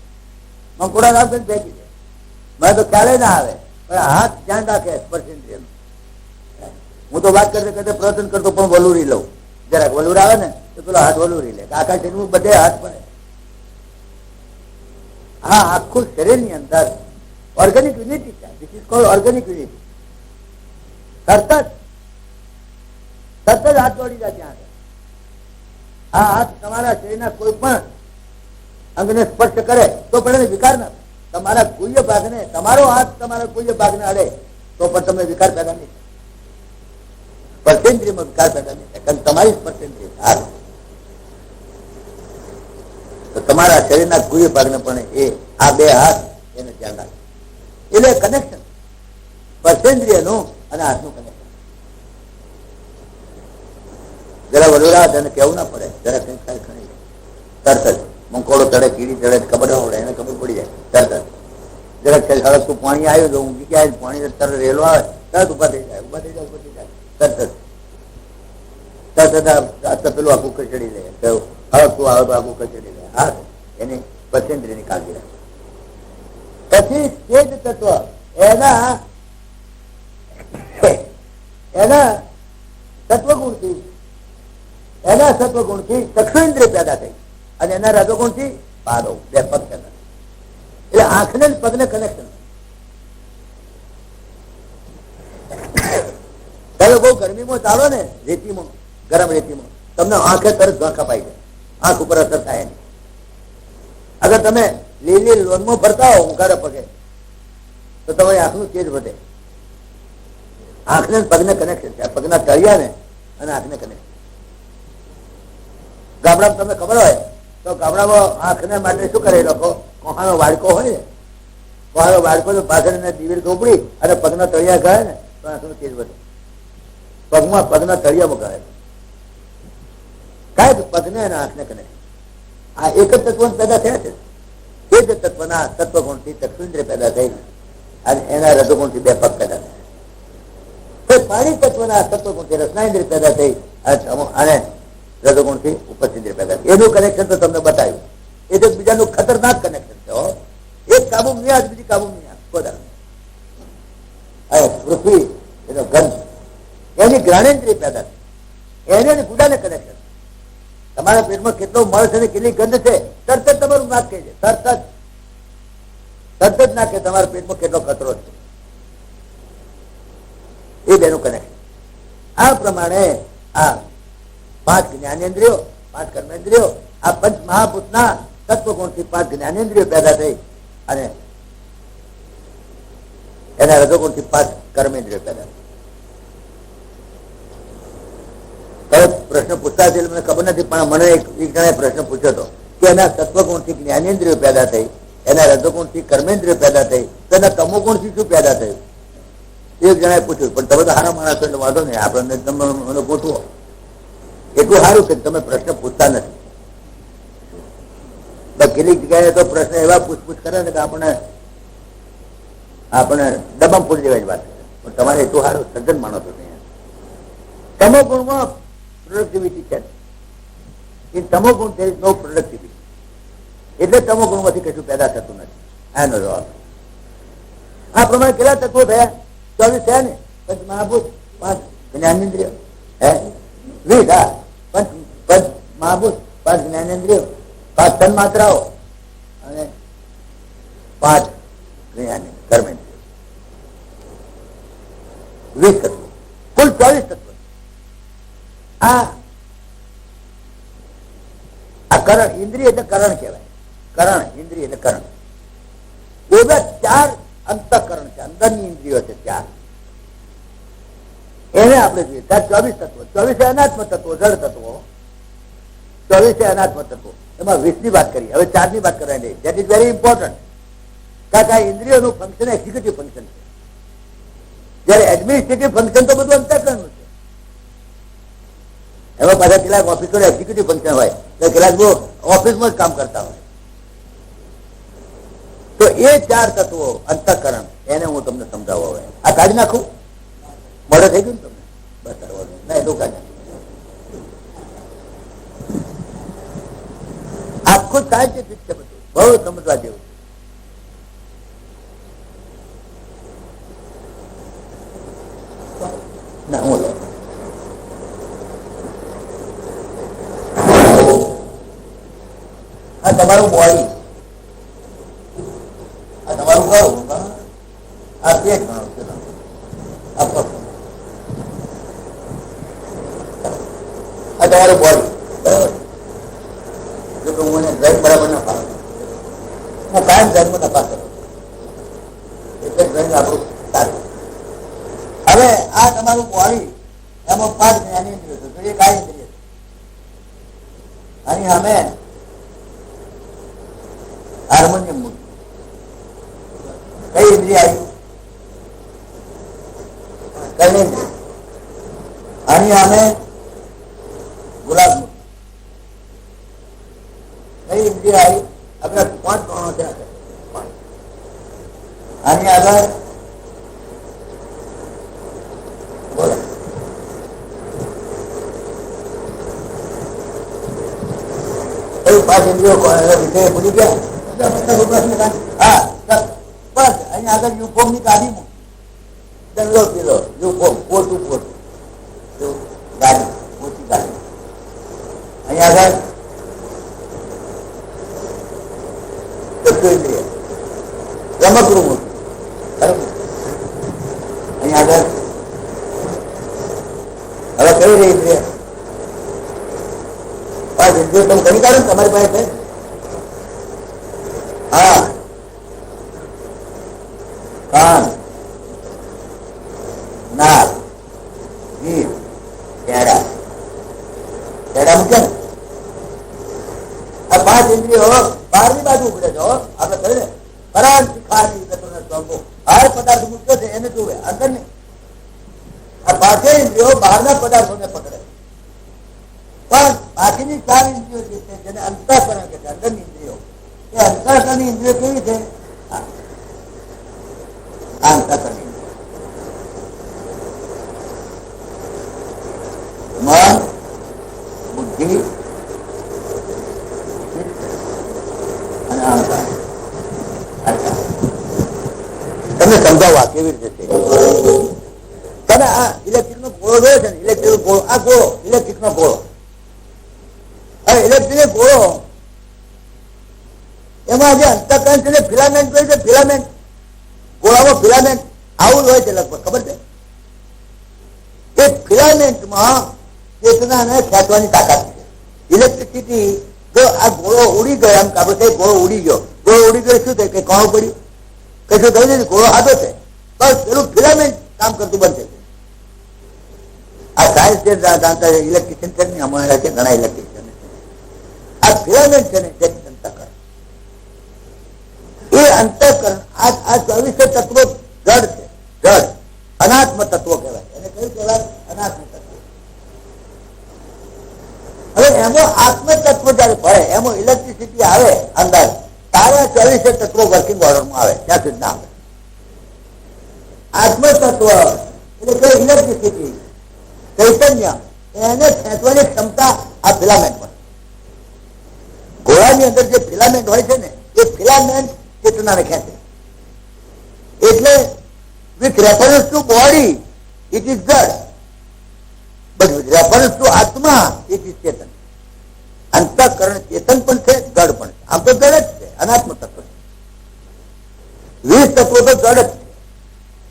મંકોડા આમ કરી ફેંકી દે. મને તો ખ્યાલ ના આવે પણ હાથ ધ્યાન રાખે સ્પર્શેન્દ્રિયનું. હું તો વાત કરતે કરતે પ્રવચન કરતો પણ વલુરી લઉં. જરાક વલુર આવે ને તો પેલો હાથ વલુરી લે. આખા શરીરમાં બધે હાથ પડે. હા, આખું શરીરની અંદર ઓર્ગેનિક યુનિટી છે. This is called organic unity. તરત જ હાથ દોડી જાય ત્યાં. આ હાથ તમારા શરીરના કોઈ પણ અંગને સ્પર્શ કરે તો પણ એને વિકાર ના. તમારા ગુહ્ય ભાગને, તમારો હાથ તમારા ગુહ્ય ભાગને અડે તો પણ તમને વિકાર પેદા નહીં. સ્પર્શેન્દ્રિયમાં વિકાર પેદા નહીં થાય કારણ તમારી સ્પર્શેન્દ્રિય હાથ. તો તમારા શરીરના ગુહ્ય ભાગને પણ એ આ 2 હાથ એને ધ્યાન રાખે. એટલે કનેક્શન સ્પર્શેન્દ્રિયનું અને હાથનું કનેક્શન. જરા વડોરા તેને કેવું ના પડે. જરા કઈ ખાઈ ખણી તરત જ મંકોડો ચડે, કીડી ચડે, ખબર ના પડે, એને ખબર પડી જાય તરત જ. જરાક સળગતું પાણી આવ્યું તો ઊંઘી જાય, પાણી તરત રેલો આવે તરત ઉભા થઈ જાય તરત જ પેલું આખું ખસેડી લે. હળગતું આવે તો આખું ખસેડી લે. હા, એની સ્પર્શેન્દ્રિયની કાળજી રાખે. પછી તે જ તત્વ એના સત્વગુણથી ચક્ષુઇન્દ્રિય પેદા થઈ અને એના રજોગુણથી પાદો 2 પગ પેદા. એટલે આંખને પગને કનેક્શન. તમે બહુ ગરમીમાં ચાલો ને રેતીમાં, ગરમ રેતીમાં, તમને આંખે તરત ઝાંખા પાઈ જાય. આંખ ઉપર અસર થાય નહીં. અગર તમે લીલી લોનમાં ફરતા હો ઉઘાડા પગે તો તમારી આંખનું તેજ વધે. આંખને પગને કનેક્શન છે. પગના તળિયા ને અને આંખને કનેક્શન. ગામડામાં તમને ખબર હોય તો ગામડામાં આંખને માટે શું કરે લોકો? કોહાનો વાડકો હોય ને, કોહાનો વાડકો પાછળ દીવેલ ચોપડી અને પગના તળિયા ગાય ને તો આંખનું તેજ વધે. પગમાં પગના તળિયામાં ગાય કાંઈ પગને અને આંખને કનેક્શન. આ એક જ તત્વ પેદા થયા છે. એ જ તત્વના તત્વગુણથી ચક્ષુન્દ્રિય પેદા થઈ અને એના રજોગુણથી બે પગ પેદા થાય. પાણી તત્વના તત્વગુણથી રસનાઇન્દ્રિય પેદા થઈ અને રજોગુણથી ઉપસ્થિન્દ્રિય પેદા થઈ. એનું કનેક્શન તો તમને બતાવ્યું. એ તો બીજાનું ખતરનાક કનેક્શન છે. એક કાબુ મિયા બીજી કાબુ મિયા બધા. હવે પૃથ્વી એનો ગંધ એની જ્ઞાનેન્દ્રિય પેદા થઈ એને ગુડાને કનેક્શન. તમારા પેટમાં કેટલો મળ છે ને કેટલી ગંધ છે તરત જ તમારું નાક કહે છે. તરત જ નાખે તમારા પેટમાં કેટલો કચરો છે એ બેનું કનેક્શન. આ પ્રમાણે આ 5 જ્ઞાનેન્દ્રિયો 5 કર્મેન્દ્રિયો આ પંચ મહાભૂતના તત્વગુણથી 5 જ્ઞાનેન્દ્રિયો પેદા થઈ અને એના રજોગુણથી 5 કર્મેન્દ્રિયો પેદા થઈ. હવે પ્રશ્ન પૂછતા હતી મને ખબર નથી પણ મને એક જણાએ પ્રશ્ન પૂછ્યો હતો કે એના તત્વગુણથી જ્ઞાનેન્દ્રિયો પેદા થઈ એના રજોગુણથી કર્મેન્દ્રિયો પેદા થઈ તો એના તમોગુણથી શું પેદા થયું? એક જણાએ પૂછ્યું. પણ તમે તો સારા માણસો એટલે વાંધો નહીં આપણને તમે મને ગોઠવો. એટલું સારું છે તમે પ્રશ્ન પૂછતા નથી. કેટલીક જગ્યાએ તો પ્રશ્ન એવા પૂછપૂછ કરે ને કે આપણે ડબમ ફૂલ જેવા જ વાત કરે. પણ તમારે એટલું સારું સજ્જન માણસો નહીં. તમોગુણમાં પ્રોડક્ટિવિટી છે. ઇન તમોગુણ there is no productivity. એટલે તમોગુણમાંથી કશું પેદા થતું નથી. આનો જવાબ. આ પ્રમાણે કેટલા તત્વો થયા? 24 થયા ને. પંચ મહાભૂત 5 જ્ઞાનેન્દ્રિયો 20 પંચ મહાભૂત 5 જ્ઞાનેન્દ્રિયો 5 તન્માત્રાઓ અને 5 કર્મેન્દ્રિયો 20 તત્વો કુલ 24 તત્વો. આ કરણ ઇન્દ્રિય એટલે કરણ કહેવાય. કરણ ઇન્દ્રિય એટલે કરણ. એ બધા 4 અંતઃકરણ છે. અંદરની ઇન્દ્રિયો છે 4. એને આપણે જોઈએ 24 તત્વો. 24 અનાત્મ તત્વો જળ તત્વો. 24 અનાત્મ તત્વો. એમાં 20 ની વાત કરી. હવે 4 ની વાત કરવાની નહીં. That is very important. કારણ કે આ ઇન્દ્રિયોનું ફંક્શન એક્ઝિક્યુટિવ ફંક્શન છે. જયારે એડમિનિસ્ટ્રેટિવ ફંક્શન તો બધું અંતઃકરણનું છે. એમાં પાછા કેટલાક ઓફિસર એક્ઝિક્યુટિવ ફંક્શન હોય તો કેટલાક બહુ ઓફિસમાં જ કામ કરતા હોય. તો એ 4 તત્વો અંતઃકરણ એને હું તમને સમજાવું. હવે આ કાઢી નાખું મોડે થઈ ગયું તમને બસ ના એટલું કાઢી આખું સાયન્ટિફિક છે બધું. બહુ સમજવા જેવું. ના હું આ તમારું બોડી આ તમારું કરું આ પેટ ગણો છે આ તમારું બોડી બરાબર. જો હું મને ડ્રાઈવ બરાબર ના પાડું હું કાયમ ડ્રાઈવમાં નફા કરું એટલે ડ્રાઈવ આપણું સારું. હવે આ તમારું બોડી એમાં 5 જ્ઞાનેન્દ્રિયો છે તો એ કાય ઇન્દ્રિય અને અમે હાર્મોનિયમ મૂકી કઈ ઇન્દ્રિય આવી કર્મેન્દ્રિય અને અમે ગુલાબ મૂકી કઈ ઇન્દ્રિય આવી આપણે 5 ગણો છે આની આગળ બોલો કઈ 5 ઇન્દ્રિયો વિષય ભૂલી ગયા. હા બસ અહીંયા આગળ યુફોર્મ ની ગાડી મૂકી જંગલો પેલો યુફોર્મ પોતું ગાડી મોટી ગાડી અહીંયા આગળ ઇન્દ્રિય રમકડું મૂકી બરાબર. અહીંયા આગળ હવે કઈ રહી ઇન્દ્રિય 5 ઇન્દ્રિયો તમે કરી કાઢો તમારી પાસે છે. હા કાન નાક જીભ પેડા મૂકે ને આ 5 ઇન્દ્રિયો બહારની બાજુ ઉભરે છો. આપણે કહે ને પરાંત બહાર પદાર્થ મૂક્યો છે એને જુએ અંદર નહીં. આ 5 ઇન્દ્રિયો બહારના પદાર્થોને પકડે પણ બાકીની 4 ઇન્દ્રિયો જે છે જેને અંતઃકરણ કે છે અંદરની ઇન્દ્રિયો એ અંતઃકરણ અંતઃકરણની ઇન્દ્રિયો કેવી છે? અંતઃકરણ મન, બુદ્ધિ અને અહંકાર. તમને સમજાવવા કેવી રીતે છે? તમે આ ઇલેક્ટ્રિક નો ગોળો જોયો છે ને? ઇલેક્ટ્રિક ગોળો, આ ગોળો ઇલેક્ટ્રિક નો ગોળો. હવે ઇલેક્ટ્રિક ગોળો એમાં જે અંતઃકરણ છે ફિલામેન્ટ હોય છે. ફિલામેન્ટ ગોળામાં ફિલામેન્ટ આવું હોય છે લગભગ, ખબર છે? એ ફિલામેન્ટમાં ચેતનાને ખેંચવાની તાકાત છે. ઇલેક્ટ્રિસિટી જો આ ગોળો ઉડી ગયો, એમ આપણે ગોળો ઉડી ગયો, ગોળો ઉડી ગયો શું થાય? કઈ કણો પડ્યું, કશું થયું નથી, ગોળો હાથો છે, બસ પેલું ફિલામેન્ટ કામ કરતું બંધ થઈ. આ સાયન્સ છે, જાણતા ઇલેક્ટ્રિશિયન છે ને, અમારા છે ઘણા ઇલેક્ટ્રિશિયન. આ ફિલામેન્ટ છે ને તે અંતઃકરણ. એ અંતઃકરણ આ 24 તત્વો જડ છે. જડ અનાત્મ તત્વો કહેવાય. એને કયું કહેવાય? અનાત્મ તત્વો. હવે એમાં આત્મ તત્વ જયારે ભરે, એમાં ઇલેક્ટ્રિસિટી આવે અંદર, તારે 24 તત્વો વર્કિંગ ઓર્ડરમાં આવે. ત્યાં સુધી ના આવે. આત્મ તત્વ એટલે ઇલેક્ટ્રિસિટી, ચૈતન્ય, એને ખેંચવાની ક્ષમતા આ ફિલામેન્ટ પર. ઘોડાની અંદર જે ફિલામેન્ટ હોય છે ને, એ ફિલામેન્ટ ચેતનાને ખેંચે. એટલે with reference two body it is જડ, બટ વિથ રેફરન્સ ટુ આત્મા ઇટ ઇઝ ચેતન. અંતઃકરણ ચેતન પણ છે, જડ પણ છે. આમ તો જડ જ છે, અનાત્મ તત્વ. 20 તત્વો તો જડ જ છે,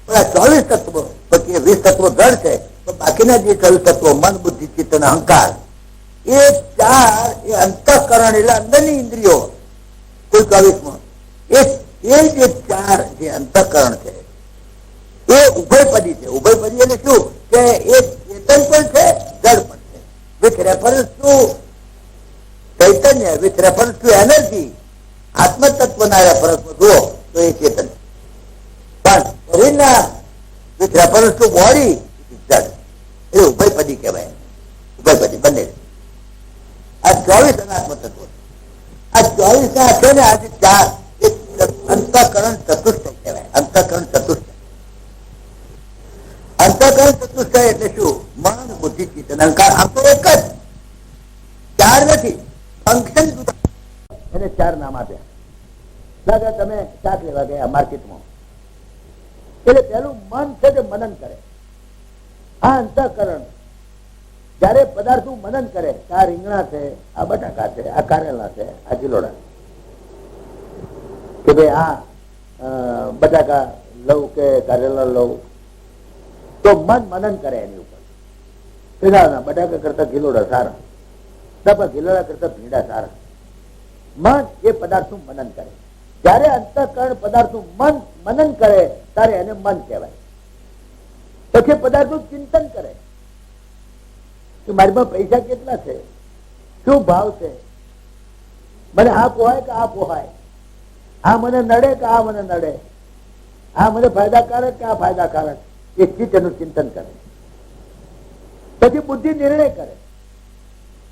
પણ આ 24 તત્વો પછી 20 તત્વો જડ છે, તો બાકીના જે 24 તત્વો મન, બુદ્ધિ, ચિત્ત અને અહંકાર, એ ચાર એ અંતઃકરણ એટલે અંદરની ઇન્દ્રિયો કુલ 24માં એ જે ચાર જે અંતઃકરણ છે એ ઉભયપદી છે. ઉભયપદી એટલે શું? કે એ ચેતન પણ છે, જડ પણ છે. વિથ રેફરન્સ ટુ ચૈતન્ય, વિથ રેફરન્સ ટુ એનર્જી, આત્મતત્વના રેફરન્સમાં જુઓ તો એ ચેતન. પણ શરીરના વિથ રેફરન્સ ટુ બોડી જડ, એ ઉભયપદી કહેવાય. ઉભયપદી બંને. આ 24 અનાત્મ તત્વો. આ 24 ના છે ને, આજે ચાર અંતઃકરણ ચતુષ્ટય કહેવાય. અંતઃકરણ ચતુષ્ટય. અંતઃકરણ ચતુષ્ટય એટલે શું? મન, બુદ્ધિ, ચિત્ત અને અહંકાર. આમ તો એક જ, ચાર નથી, ફંક્શન જુદા. એને ચાર નામ આપ્યા. દાદા તમે શાક લેવા ગયા માર્કેટમાં, એટલે પેલું મન છે તે મનન કરે. આ અંતઃકરણ જયારે પદાર્થનું મનન કરે, આ રીંગણા છે, આ બટાકા છે, આ કારેલા છે, આ ગિલોડા, કે ભાઈ આ બટાકા લઉં કે કારેલા લઉં, તો મન મનન કરે એની ઉપર. ના બટાકા કરતા ગિલોડા સારા, પણ ગિલોડા કરતા ભીંડા સારા. મન એ પદાર્થનું મનન કરે. જયારે અંતઃકરણ પદાર્થનું મનન કરે ત્યારે એને મન કહેવાય. પછી પદાર્થનું ચિંતન કરે કે મારી પાસે પૈસા કેટલા છે, શું ભાવ છે, મને આ પોહાય કે આ પોહાય, આ મને નડે કે આ મને નડે, આ મને ફાયદાકારક કે આ ફાયદાકારક, એ ચિત્ત એનું ચિંતન કરે. પછી બુદ્ધિ નિર્ણય કરે.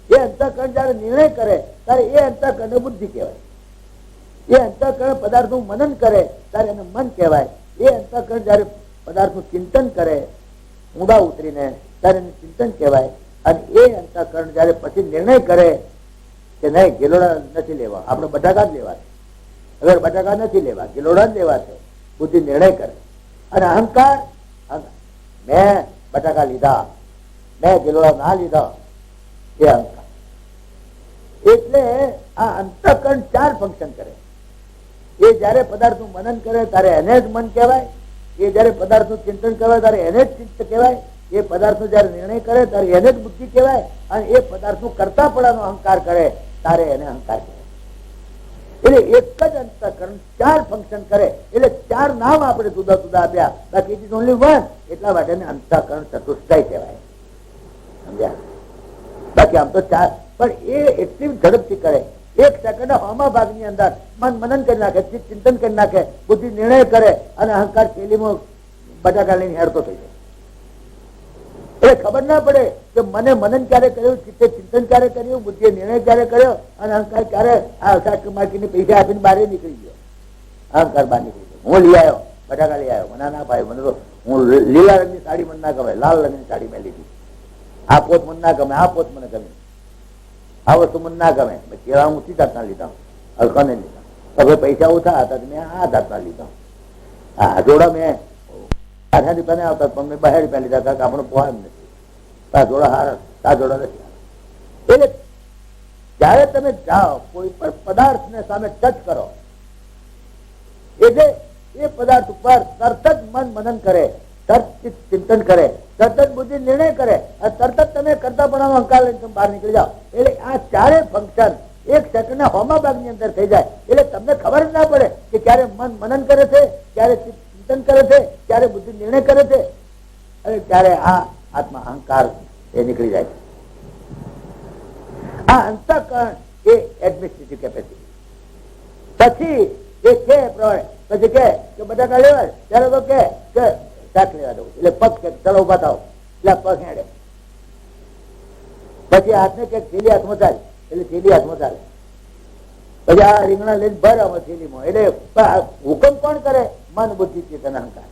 એ અંતઃકરણ જયારે નિર્ણય કરે ત્યારે એ અંતઃકરણ બુદ્ધિ કહેવાય. એ અંતઃકરણ પદાર્થનું મનન કરે ત્યારે એને મન કહેવાય. એ અંતઃકરણ જયારે પદાર્થનું ચિંતન કરે ઊંડા ઉતરીને ત્યારે એને ચિંતન કહેવાય. અને એ અંતઃકરણ જયારે પછી નિર્ણય કરે કે નહીં ગિલોડા નથી લેવા, આપણે બટાકા જ લેવા છે, હવે બટાકા નથી લેવા, ગિલોડા જ લેવા છે, બુદ્ધિ નિર્ણય કરે. અને અહંકાર, મેં બટાકા લીધા, મેં ગિલોડા ના લીધા, એ અહંકાર. એટલે આ અંતઃકરણ ચાર ફંક્શન કરે. એ જયારે પદાર્થનું મનન કરે ત્યારે એને જ મન કહેવાય. એ જયારે પદાર્થનું ચિંતન કરે ત્યારે એને જ ચિત્ત કહેવાય. એ પદાર્થનો જયારે નિર્ણય કરે ત્યારે એને જ બુદ્ધિ કહેવાય. અને એ પદાર્થનું કરતાપણાનો અહંકાર કરે ત્યારે એને અહંકાર કહેવાય. એટલે એક જ અંતઃકરણ ચાર ફંક્શન કરે. એટલે ચાર નામ આપણે જુદા જુદા આપ્યા, બાકી ઇટ ઇઝ ઓનલી વન. એટલા માટે અંતઃકરણ ચતુષ્ટય કહેવાય. સમજ્યા? બાકી આમ તો ચાર, પણ એ એટલી ઝડપથી કરે. એક સેકન્ડ હમા ભાગની અંદર મન મનન કરી નાખે, ચિત્ત ચિંતન કરી નાખે, બુદ્ધિ નિર્ણય કરે અને અહંકાર થેલીમાં બટાકા લઈને હેરતો થઈ જાય. એટલે ખબર ના પડે કે મને મનન ક્યારે કર્યું, ચિત્તે ચિંતન ક્યારે કર્યું, બુદ્ધિએ નિર્ણય ક્યારે કર્યો અને અહંકાર ક્યારે આ શાસ્ત્ર માર્કેટને પૈસા આપીને બહાર નીકળી ગયો. અહંકાર બહાર નીકળી ગયો. હું લઈ આવ્યો, બટાકા લઈ આવ્યો, મને ના ભાઈ, મને તો હું લીલા રંગની સાડી મને ના ગમે, લાલ રંગની સાડી મેં લીધી. આ પોત મને ના ગમે, આ પોત મને ગમે, આ વસ્તુ મને ના ગમે. કેળા હું ઊંચી જાતના લીધા, હલકાને લીધા. હવે પૈસા ઓછા હતા મેં આ જાતના લીધા. હા જોડા મેં 8 રૂપિયા આવતા પણ મેં 12 રૂપિયા લીધા, કારણ કે આપણે પોહા જ નથી. આ જોડા હારા, આ જોડા નથી. એટલે જયારે તમે જાઓ કોઈ પણ પદાર્થને સામે ટચ કરો એટલે એ પદાર્થ ઉપર તરત જ મન મનન કરે, તરત ચિંતન કરે, તરત જ બુદ્ધિ નિર્ણય કરે, તરત જ તમે કરતા પણ અહંકાર લઈને તમે બહાર નીકળી જાઓ. એટલે આ ચારે ફંક્શન 1 સેકન્ડના હોમા ભાગની અંદર થઈ જાય. એટલે તમને ખબર જ ના પડે કે ક્યારે મન મનન કરે છે, ક્યારે ચિંતન કરે છે, ક્યારે બુદ્ધિ નિર્ણય કરે છે અને ક્યારે આ આત્મા અહંકાર એ નીકળી જાય છે. આ અંતઃકરણ એ એડમિનિસ્ટ્રેટિવ કેપેસિટી. પછી એ કે પ્રમાણે પછી કે બટાકા લેવાય ત્યારે તો કે શાક લેવા દઉં એટલે પગ કે ચલો ઉભા થાવ એટલે પગ હેડે. પછી હાથને કે થેલી હાથમાં ચાલે એટલે થેલી હાથમાં ચાલે. પછી આ રીંગણા લઈને ભર આમાં થેલીમાં. એટલે હુકમ કોણ કરે? મન બુદ્ધિ ચેતન અહંકાર.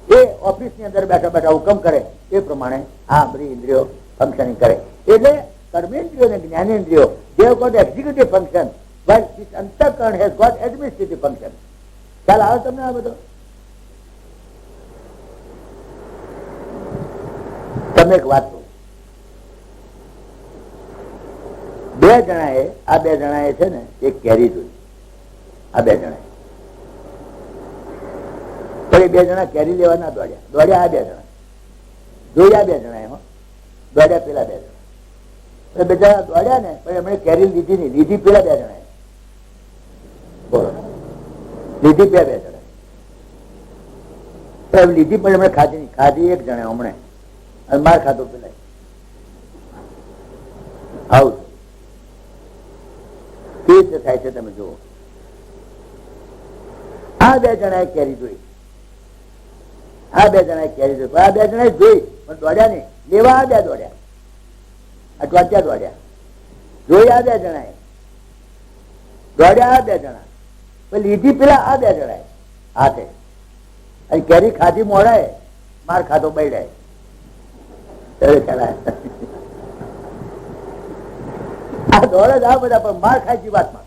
એ ઓફિસ ની અંદર બેઠા બેઠા હુકમ કરે એ પ્રમાણે આ બધી ઇન્દ્રિયો ફંક્શનિંગ કરે. એટલે કર્મેન્દ્રિયો અને જ્ઞાનેન્દ્રિયો they have got executive function while this અંતઃકરણ has got administrative function. ખ્યાલ આવે તમને આ બધો? તમે એક વાત કહું, બે જણાએ છે ને એક કેરી જોઈ. આ બે જણાએ પણ એ બે જણા કેરી લેવા ના દોડ્યા આ બે જણા જોયા, બે જણા એમાં દોડ્યા પેલા બે જણા. બે જણા દોડ્યા ને પણ એમણે કેરી લીધી નહીં, લીધી પેલા બે જણાએ. બોલો, લીધી બે જણા લીધી પણ એમણે ખાધી નહીં. ખાધી એક જણે હમણે અને માર ખાધો પેલા. આવું કેવી રીતે થાય છે તમે જુઓ. આ બે જણાએ કેરી જોઈ, આ બે જણાએ કેરી જોઈ, આ બે જણાએ જોઈ પણ દોડ્યા નહીં. લેવા આ બે દોડ્યા, અઠવાડિયા દોડ્યા. જોઈ આ બે જણાએ, દોડ્યા આ બે જણા, પણ લીધી પેલા આ બે જણાએ હાથે. અને કેરી ખાધી મોડાએ, માર ખાધો બૈડાએ. આ દોડે જ આ બધા, પણ માર ખાય જીવાતમાં.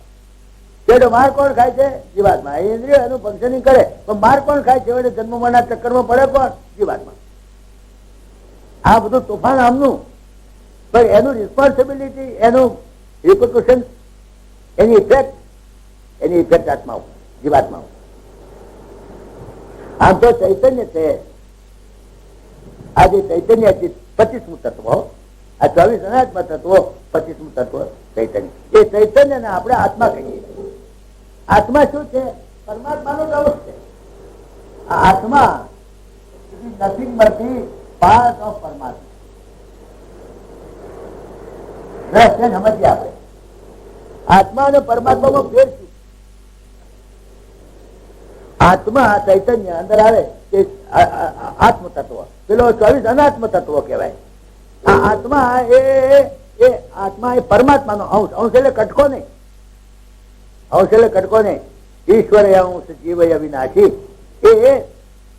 માર કોણ ખાય છે? જીવાતમાં. ઇન્દ્રિય એનું ફંક્શનિંગ કરે પણ માર કોણ ખાય છે? જન્મ મરણના ચક્કરમાં પડે કોણ? જીવાતમાં. આ બધું તોફાન આમનું, પણ એનું રિસ્પોન્સિબિલિટી, એનું રિપોર્ટેશન, એની ઇફેક્ટ આત્મા ઉપર, જીવાત્મા ઉપર. આમ તો ચૈતન્ય છે. આ જે ચૈતન્ય 25મું તત્વ, આ 24 અનાત્મ તત્વો, 25મું તત્વ ચૈતન્ય. એ ચૈતન્ય ને આપણે આત્મા કહીએ. આત્મા શું છે? પરમાત્માનો જ અંશ છે. આ આત્મા nothing but the part of પરમાત્મા. સમજીએ આપણે આત્મા અને પરમાત્મામાં ફેર શું? આત્મા ચૈતન્ય અંદર આવે તે આત્મ તત્વ, પેલો 24 અનાત્મ તત્વો કહેવાય. આ આત્મા આત્મા એ પરમાત્માનો અંશ. અંશ એટલે કટકો નહીં, અંશ એટલે કટકો નહીં. ઈશ્વર અંશ જીવ અવિનાશી. એ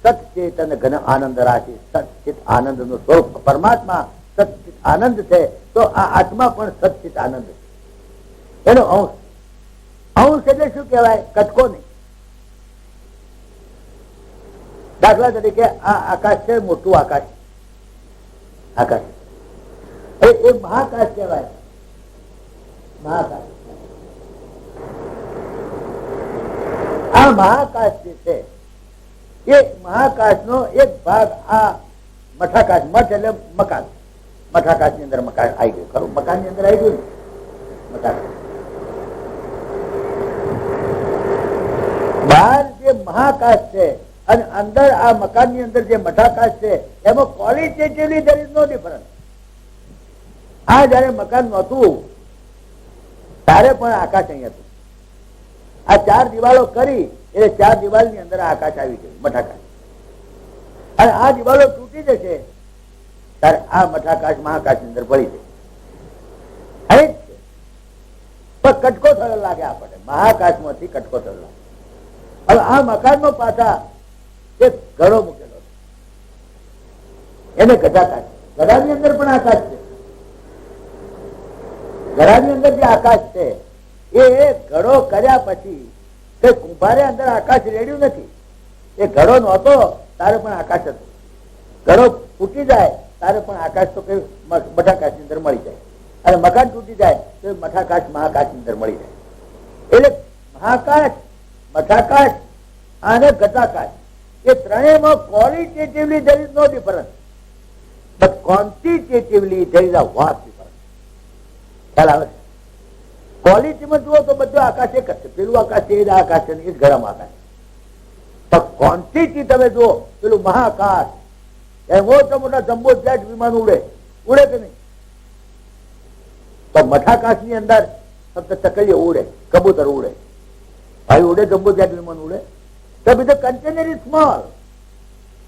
સચેતન ઘન આનંદ રાશિ, સચિત આનંદ નું સ્વરૂપ પરમાત્મા સચિત આનંદ છે. તો આ આત્મા પણ સચિત આનંદ છે, એનો અંશ. અંશ એટલે શું કહેવાય? કટકો નહીં. દાખલા તરીકે આ આકાશ છે, મોટું આકાશ, આકાશ એ મહાકાશ કહેવાય. મહાકાશ, આ મહાકાશ જે છે એ મહાકાશ નો એક ભાગ આ મઠાકાશ. મઠ એટલે મકાન. મઠાકાશ ની અંદર મકાન આવી ગયું, ખરું? મકાન ની અંદર આવી ગયું ને મઠાકાશ. બહાર જે મહાકાશ છે અને અંદર આ મકાન ની અંદર જે મઠાકાશ છે એમાં ક્વોલિટેટિવલી ધેર ઇઝ નો ડિફરન્સ. આ જયારે મકાન નહોતું ત્યારે પણ આકાશ અહીં હતું. આ 4 દિવાલો કરી એટલે 4 દિવાલ ની અંદર આકાશ આવી ગયું, મઠાકાશ. અને આ દિવાલો તૂટી જશે ત્યારે આ મઠાકાશ મહાકાશની અંદર ભળી જાય. પણ કટકો થયો લાગે આપણને, મહાકાશમાંથી કટકો થયો લાગે. હવે આ મકાનમાં પાછા એક ઘડો મૂકેલો છે, એને ઘટાકાશ. ઘડાની અંદર પણ આકાશ છે. ઘડાની અંદર જે આકાશ છે એ ઘડો કર્યા પછી કે કુંભારે અંદર આકાશ રેડ્યું નથી. એ ઘડો નહોતો તારે પણ આકાશ હતો. ઘડો ફૂટી જાય તારે પણ આકાશ તો કે મઠાકાશની અંદર મળી જાય, અને મકાન તૂટી જાય તો મઠાકાશ મહાકાશની અંદર મળી જાય. એટલે મહાકાશ, મઠાકાશ અને ઘટાકાશ એ ત્રણેયમાં ક્વોલિટેટિવલી there is no difference, but quantitatively there is a vast difference. ખ્યાલ આવે છે? ક્વોલિટીમાં જુઓ તો બધું આકાશ એક જ છે. પેલું આકાશ છે, એ જ આકાશ છે, એ જ ગરમ આકાશ. પણ ક્વોન્ટિટી તમે જુઓ, પેલું મહાકાશ, એ મોટા મોટા જમ્બો જેટ વિમાન ઉડે કે નહીં? તો મઠાકાશની અંદર ફક્ત ચકલીઓ ઉડે, કબૂતર ઉડે, ભાઈ ઉડે, જમ્બો જેટ વિમાન ઉડે. So the container is small.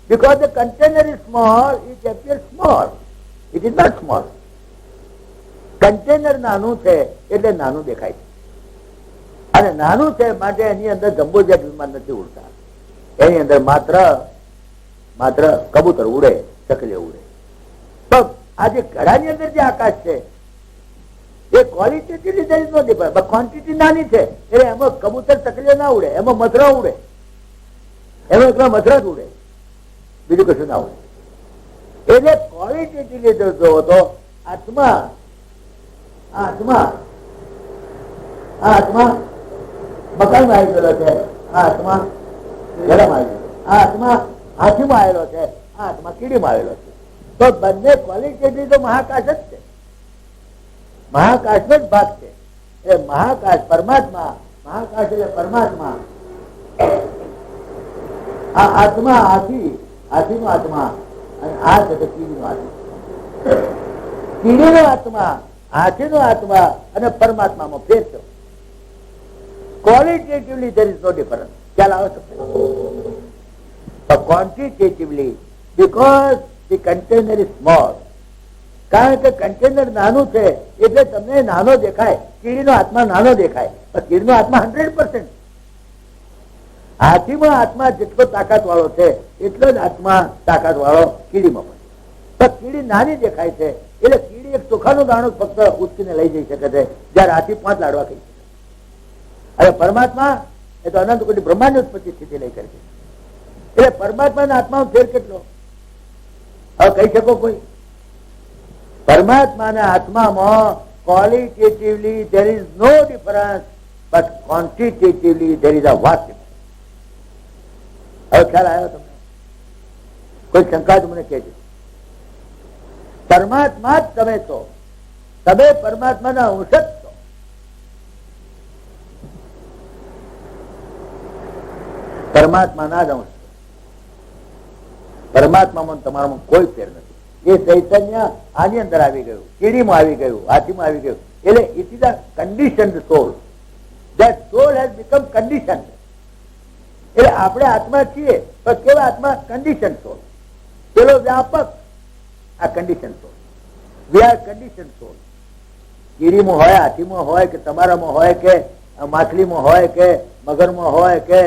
Because the container is small, it appears small. It is not small. Container નાનું છે એટલે નાનું દેખાય છે, અને નાનું છે માટે એની અંદર જમ્બો જેટ વિમાન નથી ઉડતા. એની અંદર માત્ર કબૂતર ઉડે, ચકલીઓ ઉડે. તો આ જે ઘડાની અંદર જે આકાશ છે એ ક્વોલિટેટિવલી there is no difference, but quantity નાની છે એટલે એમાં કબૂતર ચકલીઓ ના ઉડે, એમાં મધરા ઉડે, એમાં એકલા મધરા જ ઉડે, બીજું કશું ના ઉડે. એટલે ક્વોલિટેટિવલી જોવો તો આત્મા મકાનમાં આવી ગયેલો છે, આ આત્મા ગરમ આવી ગયો, આ આત્મા હાથીમાં આવેલો છે, આ આત્મા કીડીમાં આવેલો છે. તો બંને ક્વોલિટેટિવ તો મહાકાશ જ છે, મહાકાશનો જ ભાગ છે. એ મહાકાશ પરમાત્મા, મહાકાશ એટલે પરમાત્મા. આ આત્મા હાથીનો આત્મા, અને આ છે કીડીનો આત્મા. કીડીનો આત્મા, હાથીનો આત્મા અને પરમાત્મામાં ફેર છે. ક્વોલિટેટિવલી there is no difference. ખ્યાલ આવે છે? But quantitatively, because the container is small, કારણ કે કન્ટેનર નાનું છે એટલે તમને નાનો દેખાય, કીડીનો આત્મા નાનો દેખાય, પણ કીડીનો આત્મા 100%. હાથીમાં આત્મા જેટલો તાકાત વાળો છે એટલો જ આત્મા તાકાત વાળો કીડીમાં પણ કીડી નાની દેખાય છે. એટલે કીડી એક ચોખાનો દાણો ફક્ત ઉચકીને લઈ જઈ શકે છે, જયારે હાથી 5 લાડવા ખાઈ શકે. હવે પરમાત્મા એ તો અનંત કોટી બ્રહ્માંડ ઉત્પત્તિ સ્થિતિ લઈ કરે છે. એટલે પરમાત્માના આત્માનો ફેર કેટલો હવે કહી શકો કોઈ? પરમાત્માના આત્મામાં ક્વોલિટેટિવલી there is no difference, but quantitatively there is a vast difference. હવે ખ્યાલ આવ્યો તમને? કોઈ શંકા તો મને કહેજો. પરમાત્મા જ તમે છો, તમે પરમાત્માના અંશ જ છો. પરમાત્માના જ અંશ. પરમાત્મામાં તમારામાં કોઈ ફેર નથી. એ ચૈતન્ય આની અંદર આવી ગયું, કીડીમાં આવી ગયું, હાથીમાં આવી ગયું. એટલે it is a conditioned soul. That soul has become conditioned. એટલે આપણે આત્મા છીએ પણ કેવા આત્મા? Condition soul. પેલો વ્યાપક, આ condition soul. We are condition soul. કીડીમાં હોય, હાથીમાં હોય, કે તમારામાં હોય, કે માછલીમાં હોય, કે મગરમાં હોય, કે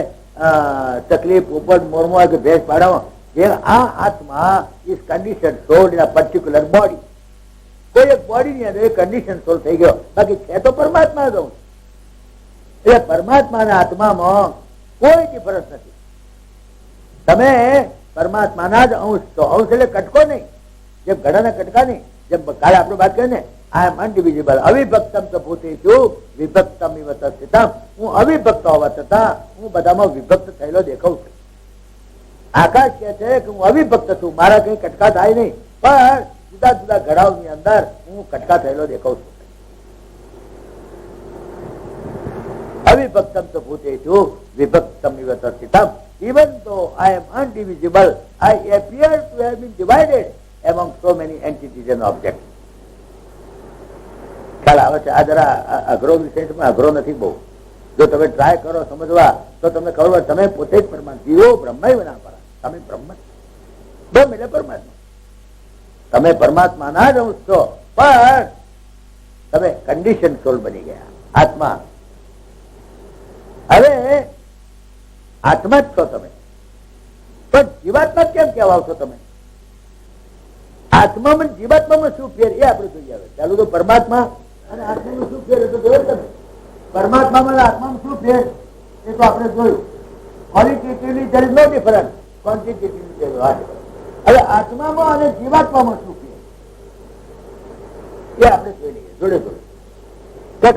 ચકલી, પોપટ, મોરમાં હોય, કે ભેંસ પાડામાં, જે આ આત્મા is condition soul in a particular body. કોઈ એક બોડી ની અંદર કન્ડિશન સોલ થઈ ગયો, બાકી છે તો પરમાત્મા જ. એટલે પરમાત્માના આત્મામાં કોઈ ડિફરન્સ નથી. તમે પરમાત્માના જ અંશ છો. અંશ એટલે કટકો નહીં, જેમ ઘડાના કટકા નહીં. જેમ કાલે આપણે વાત કરીએ ને, આઈ એમ અનડિવિઝિબલ, અવિભક્તમ ચ ભૂતેષુ વિભક્તમ ઇવ તસ્થિતમ. હું અવિભક્ત હોવા છતાં હું બધામાં વિભક્ત થયેલો દેખાઉં છું. આકાશ કહે છે કે હું અવિભક્ત છું, મારા કઈ કટકા થાય નહીં, પણ જુદા જુદા ઘડાવની અંદર હું કટકા થયેલો દેખાઉં છું. અવિભક્તમ ચ ભૂતેષુ વિભક્તમ eve તસ્થિતમ. Even though I am undivisible, I appear to have been divided among so many entities and objects. ખ્યાલ આવે છે? આ જરા અઘરો વિષય છે, પણ અઘરો નથી બહુ. જો તમે ટ્રાય કરો સમજવા તો તમને ખબર પડે તમે પોતે જ પરમાત્મા. જીવો બ્રહ્મ ના પરા. તમે બ્રહ્મ, બ્રહ્મ એટલે પરમાત્મા. તમે પરમાત્માના જ અંશ છો, પણ તમે કન્ડિશન સોલ બની ગયા, આત્મા. હવે આત્મા જ છો તમે, પણ જીવાત્મા કેમ કહેવાવ છો તમે? આત્મામાં જીવાત્મામાં શું ફેર એ આપણે જોઈએ. આવે ચાલુ તો પરમાત્મા અને આત્મામાં શું ફેર એ તો જોયું તમે. પરમાત્મામાં આત્મામાં શું ફેર એ તો આપણે જોયું. ક્વોલિટેટિવલી there is no difference, quantitatively there is no difference. હવે આત્મામાં અને જીવાત્મામાં શું ફેર એ આપણે જોઈ લઈએ જોડે જોડે.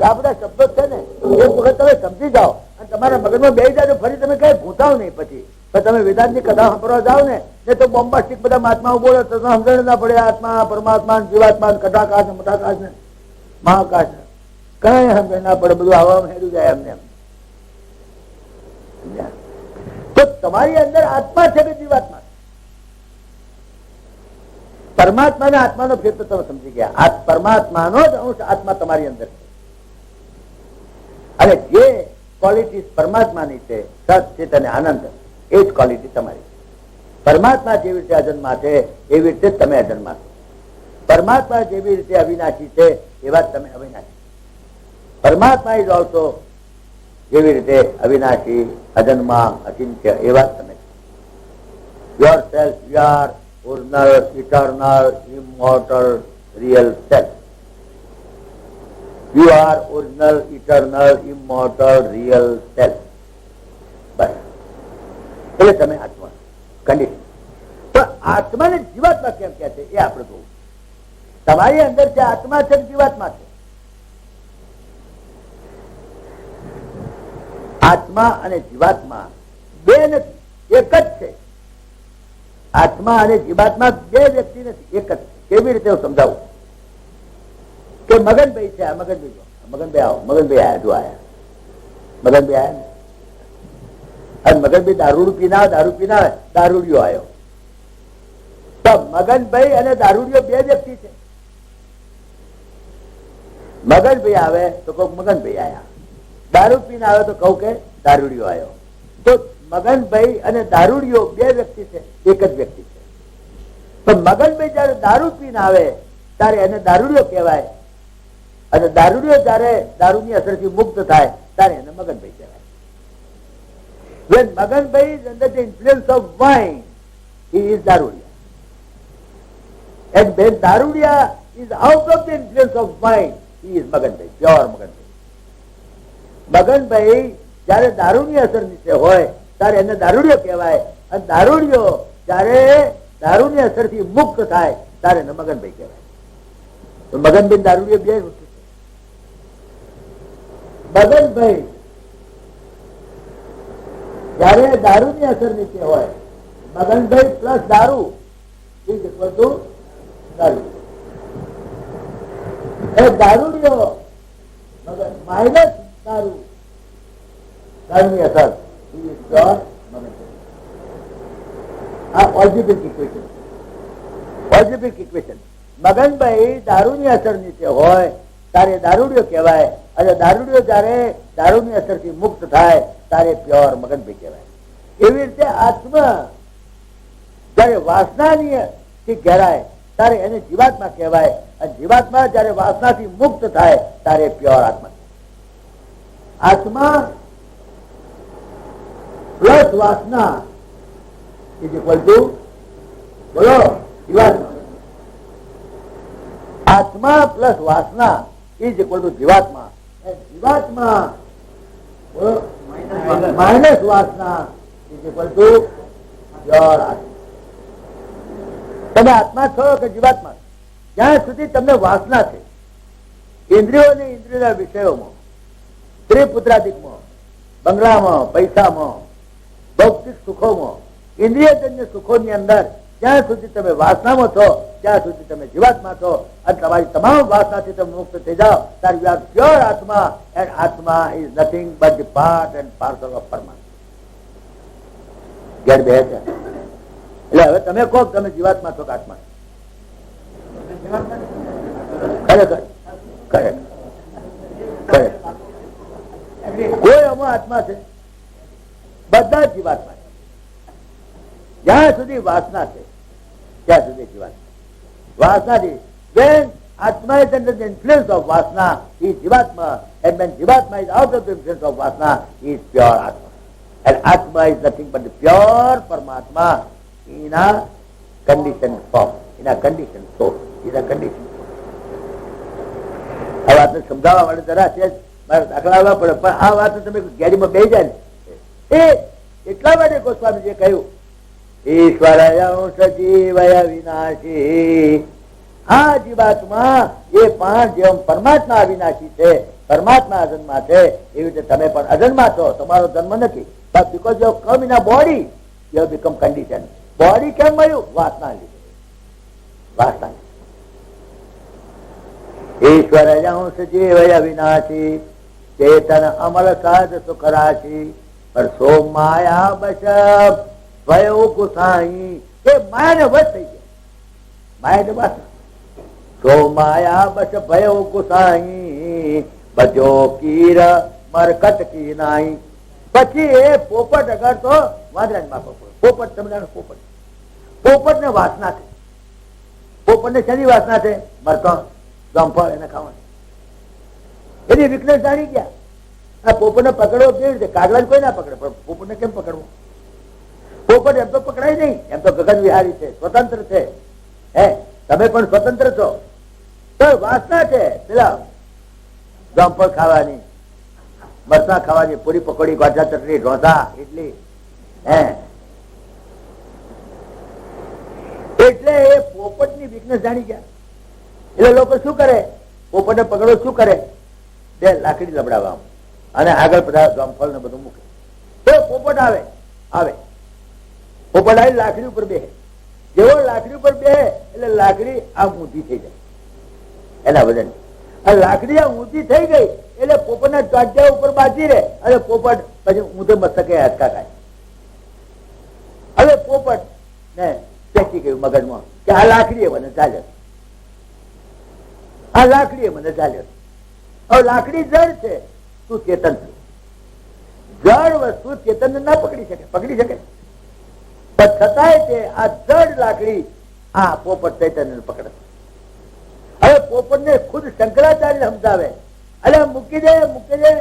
આ બધા શબ્દો છે ને, એક વખત તમે સમજી જાઓ અને તમારા મગજમાં બેસી જાય, ફરી તમે કઈ ભૂતાવ નહીં. પછી તમે વેદાંતની કથા સાંભળવા જાઓ ને તો બોમ્બાસ્ટિક બધા મહાત્માઓ બોલે તો સમજણ ના પડે. આત્મા, પરમાત્મા, જીવાત્મા, કટાકાશ ને મટાકાશ ને મહાકાશ ને કઈ સમજણ ના પડે. બધું હવામાં હેરું જાય એમને. તો તમારી અંદર આત્મા છે કે જીવાત્મા? પરમાત્મા ને આત્માનો ફેર તો તમે સમજી ગયા. પરમાત્માનો જ અંશ આત્મા તમારી અંદર છે. અને જે ક્વોલિટી પરમાત્માની છે, સત, ચિત અને આનંદ, એ જ ક્વોલિટી તમારી. પરમાત્મા જેવી રીતે અજન્મા છે એવી રીતે તમે અજન્મા છો. પરમાત્મા જેવી રીતે અવિનાશી છે એવા તમે અવિનાશી. પરમાત્મા ઇઝ ઓલ્સો જેવી રીતે અવિનાશી, અજન્મા, અચિંત્ય એવા તમે. Your self, you are original, eternal, ઇમોર્ટલ, real self. You are original, eternal, immortal, real self. બસ એટલે તમે આત્મા કન્ડિશન. પણ આત્માને જીવાત્મા કેમ કે છે એ આપણે કહું. તમારી અંદર જે આત્મા છે જીવાત્મા છે. આત્મા અને જીવાત્મા બે નથી, એક જ છે. આત્મા અને જીવાત્મા બે વ્યક્તિ નથી, એક જ. કેવી રીતે હું સમજાવું કે મગનભાઈ છે, આ મગનભાઈ, મગનભાઈ આવો, મગનભાઈ આયા, જો આયા, મગનભાઈ આયા ને. અને મગનભાઈ દારૂ પીના દારૂડિયો આવ્યો. તો મગનભાઈ અને દારૂડિયો બે વ્યક્તિ છે. મગનભાઈ આવે તો કહું મગનભાઈ આયા, દારૂ પીને આવે તો કહું કે દારૂડિયો આવ્યો. તો મગનભાઈ અને દારૂડિયો બે વ્યક્તિ છે, એક જ વ્યક્તિ છે. તો મગનભાઈ જયારે દારૂ પીને આવે ત્યારે એને દારૂડિયો કહેવાય, અને દારૂડિયો જયારે દારૂની અસરથી મુક્ત થાય ત્યારે એને મગનભાઈ કહેવાય. When Maganbhai is under the influence of wine, he is Darudia. And when Darudia is out of the influence of wine, he is Maganbhai, pure Maganbhai. Maganbhai જયારે દારૂની અસર નીચે હોય ત્યારે એને દારૂડિયો કહેવાય, અને દારૂડિયો જયારે દારૂની અસરથી મુક્ત થાય ત્યારે એને મગનભાઈ કહેવાય. તો મગનભાઈ દારૂડિયો બે વસ્તુ છે. મગનભાઈ જયારે દારૂની અસર નીચે હોય, મગનભાઈ પ્લસ દારૂ ઇઝ ઇક્વલ ટુ દારૂ. એ દારૂડિયો માઇનસ દારૂ, દારૂની અસર ઇઝ પ્યોર મગનભાઈ. આ ઓલ્જિબ્રિક ઇક્વેશન. ઓલ્જિબ્રિક ઇક્વેશન. મગનભાઈ દારૂની અસર નીચે હોય ત્યારે દારૂડિયો કહેવાય, અને દારૂડિયો જયારે દારૂની અસરથી મુક્ત થાય ત્યારે પ્યોર મગનભાઈ કહેવાય. એવી રીતે આત્મા જયારે વાસનાની થી ઘેરાય ત્યારે એને જીવાત્મા કહેવાય, અને જીવાત્મા જયારે વાસનાથી મુક્ત થાય ત્યારે પ્યોર આત્મા. આત્મા પ્લસ વાસના ઇઝ ઇક્વલ ટુ બોલો જીવાત્મા. આત્મા પ્લસ વાસના ઇઝ ઇક્વલ ટુ જીવાત્મા. જીવાત્મા માઇનસ વાસના ઇઝ ઇક્વલ ટુ પ્યોર આત્મા. તમે આત્મા છો કે જીવાત્મા? જ્યાં સુધી તમને વાસના છે ઇન્દ્રિયો અને ઇન્દ્રિયોના વિષયોમાં, સ્ત્રી પુત્રાદિકમાં, બંગલામાં, પૈસામાં, ભૌતિક સુખોમાં, ઇન્દ્રિયજન્ય સુખોની અંદર જ્યાં સુધી તમે વાસનામાં છો ત્યાં સુધી તમે જીવાત્મા છો. અને તમારી તમામ વાસનાથી તમે મુક્ત થઈ જાઓ ત્યારે યુ આર પ્યોર આત્મા, એન્ડ આત્મા is nothing but the part and parcel of પરમાત્મા. ઘેર બે છે. એટલે હવે તમે કહો તમે જીવાત્મા છો કે આત્મા? ખરેખર ખરેખર ખરેખર કોઈ અમો આત્મા છે? બધા જ જીવાત્મા છે. જ્યાં સુધી વાસના છે ત્યાં સુધી જીવાત્મા. વાસનાથી. When Atma is under the influence of Vasana, he is Jivatma. And when Jivatma is out of the influence of Vasana, he is pure Atma. And Atma is nothing but the pure Paramatma in a conditioned form, in a conditioned soul, in a conditioned soul. આ વાતને સમજાવવા માટે જરા છે મારે દાખલા આવવા પડે, પણ આ વાત તમે ગેરીમાં બેસી જાય ને એ એટલા માટે ગોસ્વામીજીએ કહ્યું ઈશ્વરય સજીવય વિનાશી. આ જીવાત્મા એ પણ જેમ પરમાત્મા અવિનાશી છે, પરમાત્મા અજન્મા છે, એવી રીતે તમે પણ અજન્મા છો, તમારો જન્મ નથી. But because you have come in a body, you have become conditioned. Body કેમ મળ્યું? વાસના લીધે. વાસના ઈશ્વરય સજીવય વિનાશી ચેતન અમલ સાધ સુખ રાશી પર સો માયા બસ ભયો ગુસાઈ. એ માયાને વશ થઈ ગયા, માયાને બસ. સો માયા બસ ભયો ગુસાઈ બજો કીર મરકટ કી નાઈ. પછી એ પોપટ અગર તો વાંદરામાં પોપટ, તમે જાણો પોપટ, પોપટ ને વાસના છે. પોપટ ને શેની વાસના છે? મરતો જંફળ એને ખાવાનું. એની વીકનેસ જાણી ગયા. આ પોપટ ને પકડવો કેવી રીતે? કાગડા કોઈ ના પકડે, પણ પોપટ ને કેમ પકડવું? પોપટ એમ તો પકડાય નહીં, એમ તો ગગન વિહારી છે, સ્વતંત્ર છે. હે, તમે પણ સ્વતંત્ર છો, તો વાસના છે પેલા જંફળ ખાવાની, મરચા ખાવાની, પૂરી પકોડી, ગાંઠા, ચટણી, ઢોસા, ઇડલી. હે, એટલે એ પોપટ ની વીકનેસ જાણી ગયા. એટલે લોકો શું કરે? પોપટ ને પકડો શું કરે? બે લાકડી લબડાવવા અને આગળ બધા જમફળ ને બધું મૂકે. તો પોપટ આવે આવે પોપટ આવી લાકડી ઉપર બેસે. જેવો લાકડી ઉપર બેસે એટલે લાકડી આ ઊંધી થઈ જાય એના વજન. લાકડી આ ઊંધી થઈ ગઈ એટલે પોપટ ના ચાંચા ઉપર બાજી રહે અને પોપટ પછી ઊંધે મસ્તકે હચકા ખાય. હવે પોપટ ને પેકી ગયું મગજમાં કે આ લાકડી મને ચાલે, આ લાકડી મને ચાલે. હવે લાકડી જડ છે, તું ચેતન છે. જડ વસ્તુ ચેતન ના પકડી શકે, પકડી શકે પણ છતાંય તે આ જડ લાકડી આ પોપટ ચૈતન્ય પકડે. હવે પોપટ ને ખુદ શંકરાચાર્ય સમજાવે, અરે મૂકી દે મૂકી દે,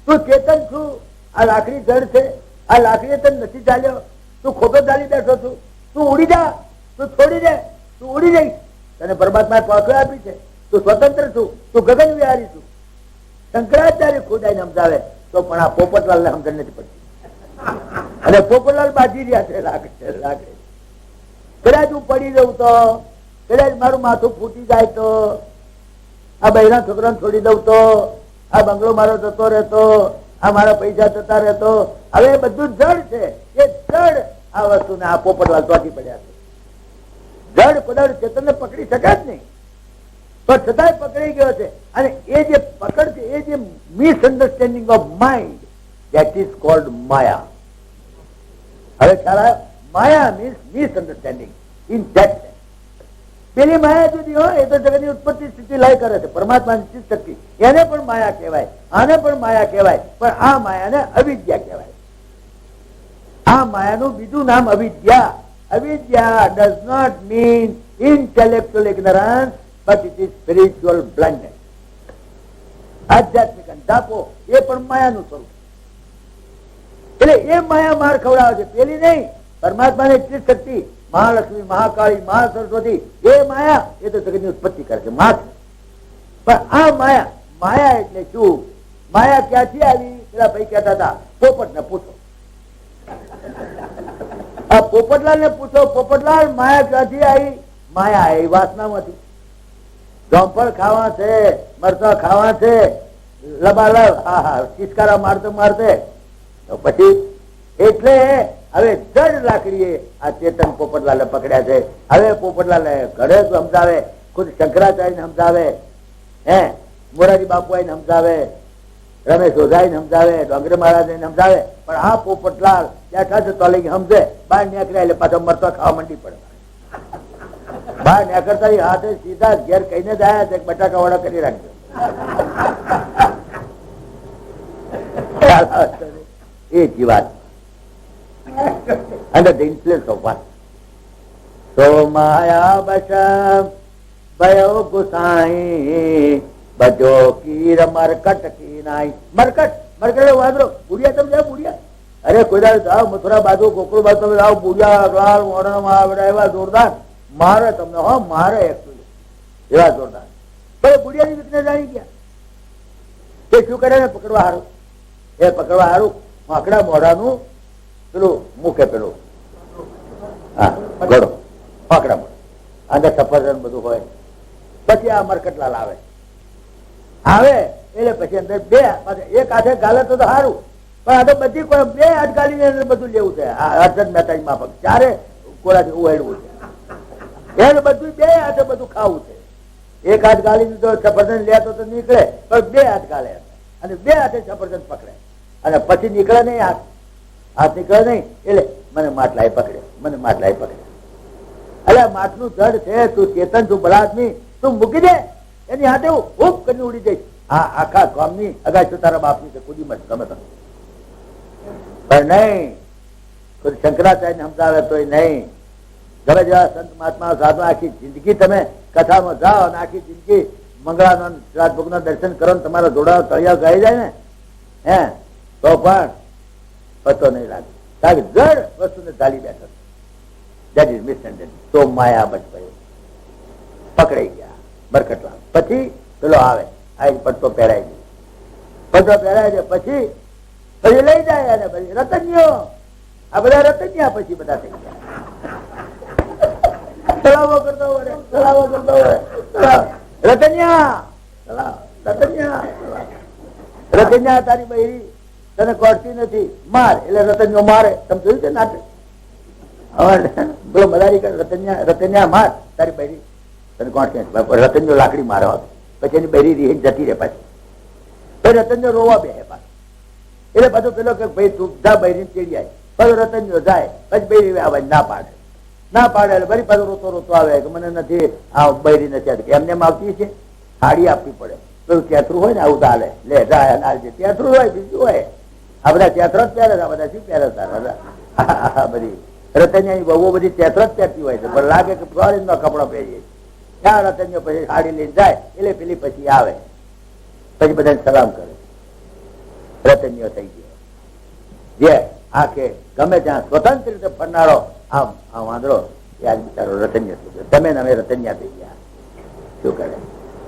તું ચેતન છું, આ લાકડી જડ છે, આ લાકડી તને નથી ચાલ્યો, તું ખોટો ચાલી બેઠો છું, તું ઉડી જા, તું છોડી દે, તું ઉડી જઈશ. તને પરમાત્માએ પાંખો આપી છે, તું સ્વતંત્ર છું, તું ગગન વિહારી છું. શંકરાચાર્ય ખુદ આઈને સમજાવે તો પણ આ પોપટલાલ ને સમજણ નથી પડતી. અને પોપટલાલ બાજી રહ્યા છે લાકડી. કદાચ હું પડી જઉં તો, કદાચ મારું માથું ફૂટી જાય તો, આ બહેરા છોકરાને છોડી દઉં તો, આ બંગલો મારો જતો રહેતો, આ મારા પૈસા જતા રહેતો. હવે બધું જડ છે, એ જડ આ વસ્તુને આ પોપટલાલ ચોટી પડ્યા છે. જડ કદાચ ચેતન ને પકડી શકાય જ નહીં, પણ છતાંય પકડી ગયો છે. અને એ જે પકડ છે, એ જે misunderstanding of mind, that is called માયા. હવે ખ્યાલ આવ્યો? માયા means misunderstanding in that sense. પેલી માયા જુદી હોય, એ તો જગતની ઉત્પત્તિ સ્થિતિ લય કરે છે, પરમાત્માની ચિત્ત શક્તિ, એને પણ માયા કહેવાય, આને પણ માયા કહેવાય, પણ આ માયાને અવિદ્યા કહેવાય. આ માયાનું બીજું નામ અવિદ્યા. અવિદ્યા does not mean intellectual ignorance, but it is spiritual blindness. આધ્યાત્મિક અંધાપો એ પણ માયાનું સ્વરૂપ. એટલે એ માયા માર ખવડાવે છે, પેલી નહીં. પરમાત્માની ચિત્ત શક્તિ, મહાલક્ષ્મી, મહાકાળી, મહાસરસ્વતી, એ માયા એ તો જગતની ઉત્પત્તિ કરે છે, માં છે. પણ આ માયા, માયા એટલે શું? માયા ક્યાંથી આવી? પેલા ભાઈ કહેતા હતા, પોપટ ને પૂછો. આ પોપટલાલ ને પૂછો, પોપટલાલ માયા ક્યાંથી આવી? માયા આવી વાસનામાંથી. જંફળ ખાવા છે, મરચા ખાવા છે, લબાલબ ચિસ્કારા મારતે મારતે તો પછી એટલે હવે જડ લાકડીએ આ ચેતન પોપટલાલ પકડ્યા છે. હવે પોપટલાલ ઘરે સમજાવે, ખુદ શંકરાચાર્ય સમજાવે, હે મોરારી બાપુ આઈને સમજાવે, રમેશ ઓઝાઈને સમજાવે, ડોંગરે મહારાજ સમજાવે, પણ આ પોપટલાલ બેઠા છે તો લઈ સમજે, બહાર નીકળ્યા એટલે પાછો મરચા ખાવા માંડી પડે. બહાર નીકળતા હાથે સીધા ઘેર કહીને જ આવ્યા છે, બટાકા વાળા કરી રાખજો. એ જીવાત under the influence of what? तो माया बस भयो गुसाई बजो कीर मरकट की नाई। मरकट मरकट वादरो बुढ़िया તમે જાઓ બુડિયા અરે કોઈ દાડે જાઓ મથુરા બાજુ ગોકુળ બાજુ તમે જાઓ બુડિયા લાલ મોઢામાં એવા જોરદાર મારે તમને હો મારે એકચુઅલી એવા જોરદાર ભાઈ બુડિયાની રીતને જાણી ગયા એ શું કરે ને પકડવા હારું એ પકડવા હારું આંકડા મોઢાનું પેલું મૂકે પેલું હા ઘોડો આંકડા મોઢા અંદર સફરજન બધું હોય પછી આ મરકટલાલ આવે આવે એટલે પછી અંદર બે એક હાથે ગાલે તો સારું પણ આ તો બધી બે હાથ ગાલીને બધું લેવું છે અર્જન મહેતા માફક ચારે કોળાથી ઉહેડવું છે એને બધું બે હાથે બધું ખાવું છે એક હાથ ગાલીને તો સફરજન લેતો તો નીકળે પણ બે હાથ ગાલે અને બે હાથે સફરજન પકડે અને પછી નીકળે નહીં હાથ નીકળે નહીં એટલે મને માટલાએ પકડે મને માટલાએ પકડે એટલે માટલું જડ છે તું ચેતન તું બળાદમી તું મૂકી દે એની હાથે હું કરીને ઉડી જઈશ આ આખા ગામની અગાશો તારા બાપની છે કુદી મત ગમે તમે પણ નહીં ખુદ શંકરાચાર્ય સમજાવે તો નહીં ગમે જેવા સંત મહાત્મા સાધુ આખી જિંદગી તમે કથામાં જાઓ અને આખી જિંદગી મંગળાનો રાજભોગના દર્શન કરો ને તમારા જોડા તળિયા ગાઈ જાય ને હે તો પણ પતો નહીં લાગે કારણ કે જડ વસ્તુને ઝાલી બેઠો દેટ ઇઝ મિસઅન્ડરસ્ટેન્ડિંગ તો માયા બચવાયો પકડાઈ ગયા બરકટલાલ પછી પેલો આવે આ પટ્ટો પહેરાય છે પટ્ટો પહેરાય છે પછી પછી લઈ જાય અને પછી રતન્યો આ બધા રતન્યા પછી બધા થઈ ગયા તળાવો કરતો હોય તળાવો કરતો હોય રતન્યા રતન્યા રતન્યા તારી બૈરી તને કોડતી નથી માર એટલે રતન્યો મારે તમે જોયું છે નાટક બોલો મદારી રતન્યા માર તારી બૈરી તને કોડતી રતન્યો લાકડી મારવા પછી એની બૈરી રીહીન જતી રહે પાછી રતન્યો રોવા બે પાછું એટલે પાછું પેલો કે ભાઈ તું જા બૈરી ચીડી આવે પાછું રતન્યો જાય પછી બૈરી આવે ના પાડે એટલે ફરી પાછો રોતો રોતો આવે કે મને નથી આ બૈરી નથી એમને એમ આવતી છે હાડી આપવી પડે પેલું ચેતરું હોય ને આવું ચાલે લે જાય ચેતરું હોય બીજું હોય આ બધા ચેતરો જ પહેરે આ બધા શું પહેરે તારા બધી રતન્યાની બહુ બધી ચેતરો જ પહેરતી હોય છે પણ લાગે કે ફોરેન નો કપડો પહેરીએ ત્યાં રતન્યો પછી સાડી લઈને જાય એટલે પેલી પછી આવે પછી બધાને સલામ કરે રતન્યો થઈ ગયો જે આખે ગમે ત્યાં સ્વતંત્ર રીતે ફરનારો આમ આ વાંદરો એ આજ બિચારો રતન્યો થઈ ગયો તમે અમે રતન્યા થઈ ગયા શું કરે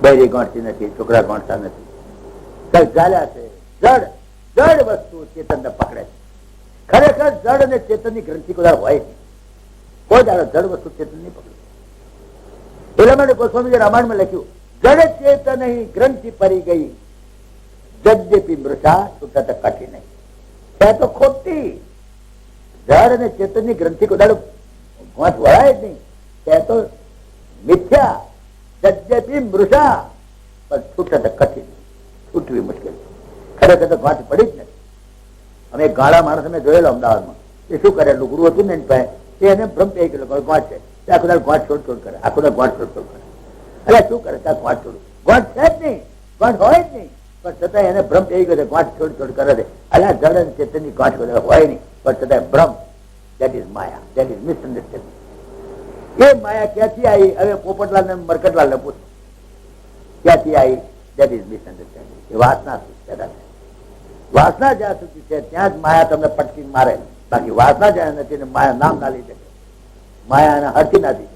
બૈરી ગોંઠતી નથી છોકરા ગોંઠતા નથી કઈ ગાલ્યા છે જડ જડ વસ્તુ ચેતન ને પકડે છે ખરેખર જડ અને ચેતન ની ગ્રંથિ કોઈ હોય નહીં કોઈ દાડો જડ વસ્તુ ચેતન નહીં પકડે એટલા માટે ગોસ્વામીજી રામાયણમાં લખ્યું જડ ચેતન ગ્રંથિ પરી ગઈ જદ્યપી મૃષા સુતત કઠી નહીં ત્યાં તો ખોટી જડ અને ચેતન ની ગ્રંથિ કોઈ દાડો ગોંઠ વળાય જ નહીં ત્યાં તો મિથ્યા જદ્યપી મૃષા પણ છૂટત કઠિન છૂટવી મુશ્કેલ ખરેખર તો ગોંઠ પડી જ નથી અમે ગાળા માણસ અમે જોયેલો અમદાવાદમાં એ શું કરે લુગડું હતું ને પાસે એને ભ્રમ પે ગયેલો ગોંઠ છે આખો દાડ ગોંઠ છોડ કરે આખો દાડ ગોંઠ છોડ કરે એટલે શું કરે ત્યાં ગોંઠ છોડું ગોંઠ છે જ નહીં ગોંઠ હોય જ નહીં પણ છતાં એને ભ્રમ થઈ ગયો ગોંઠ છોડ કરે છે એટલે જડ અને ચેતનની ગોંઠ હોય નહીં પણ છતાં ભ્રમ દેટ ઇઝ માયા દેટ ઇઝ મિસઅન્ડરસ્ટેન્ડિંગ એ માયા ક્યાંથી આવી હવે પોપટલાલ ને મરકટલાલ ને પૂછ ક્યાંથી આવી દેટ ઇઝ મિસઅન્ડરસ્ટેન્ડિંગ એ વાસના વાસના જ્યાં સુધી છે ત્યાં જ માયા તમને પટકી મારે બાકી વાસના જ્યાં નથી ને માયા નામ ના લઈ શકે માયા એને હરતી નથી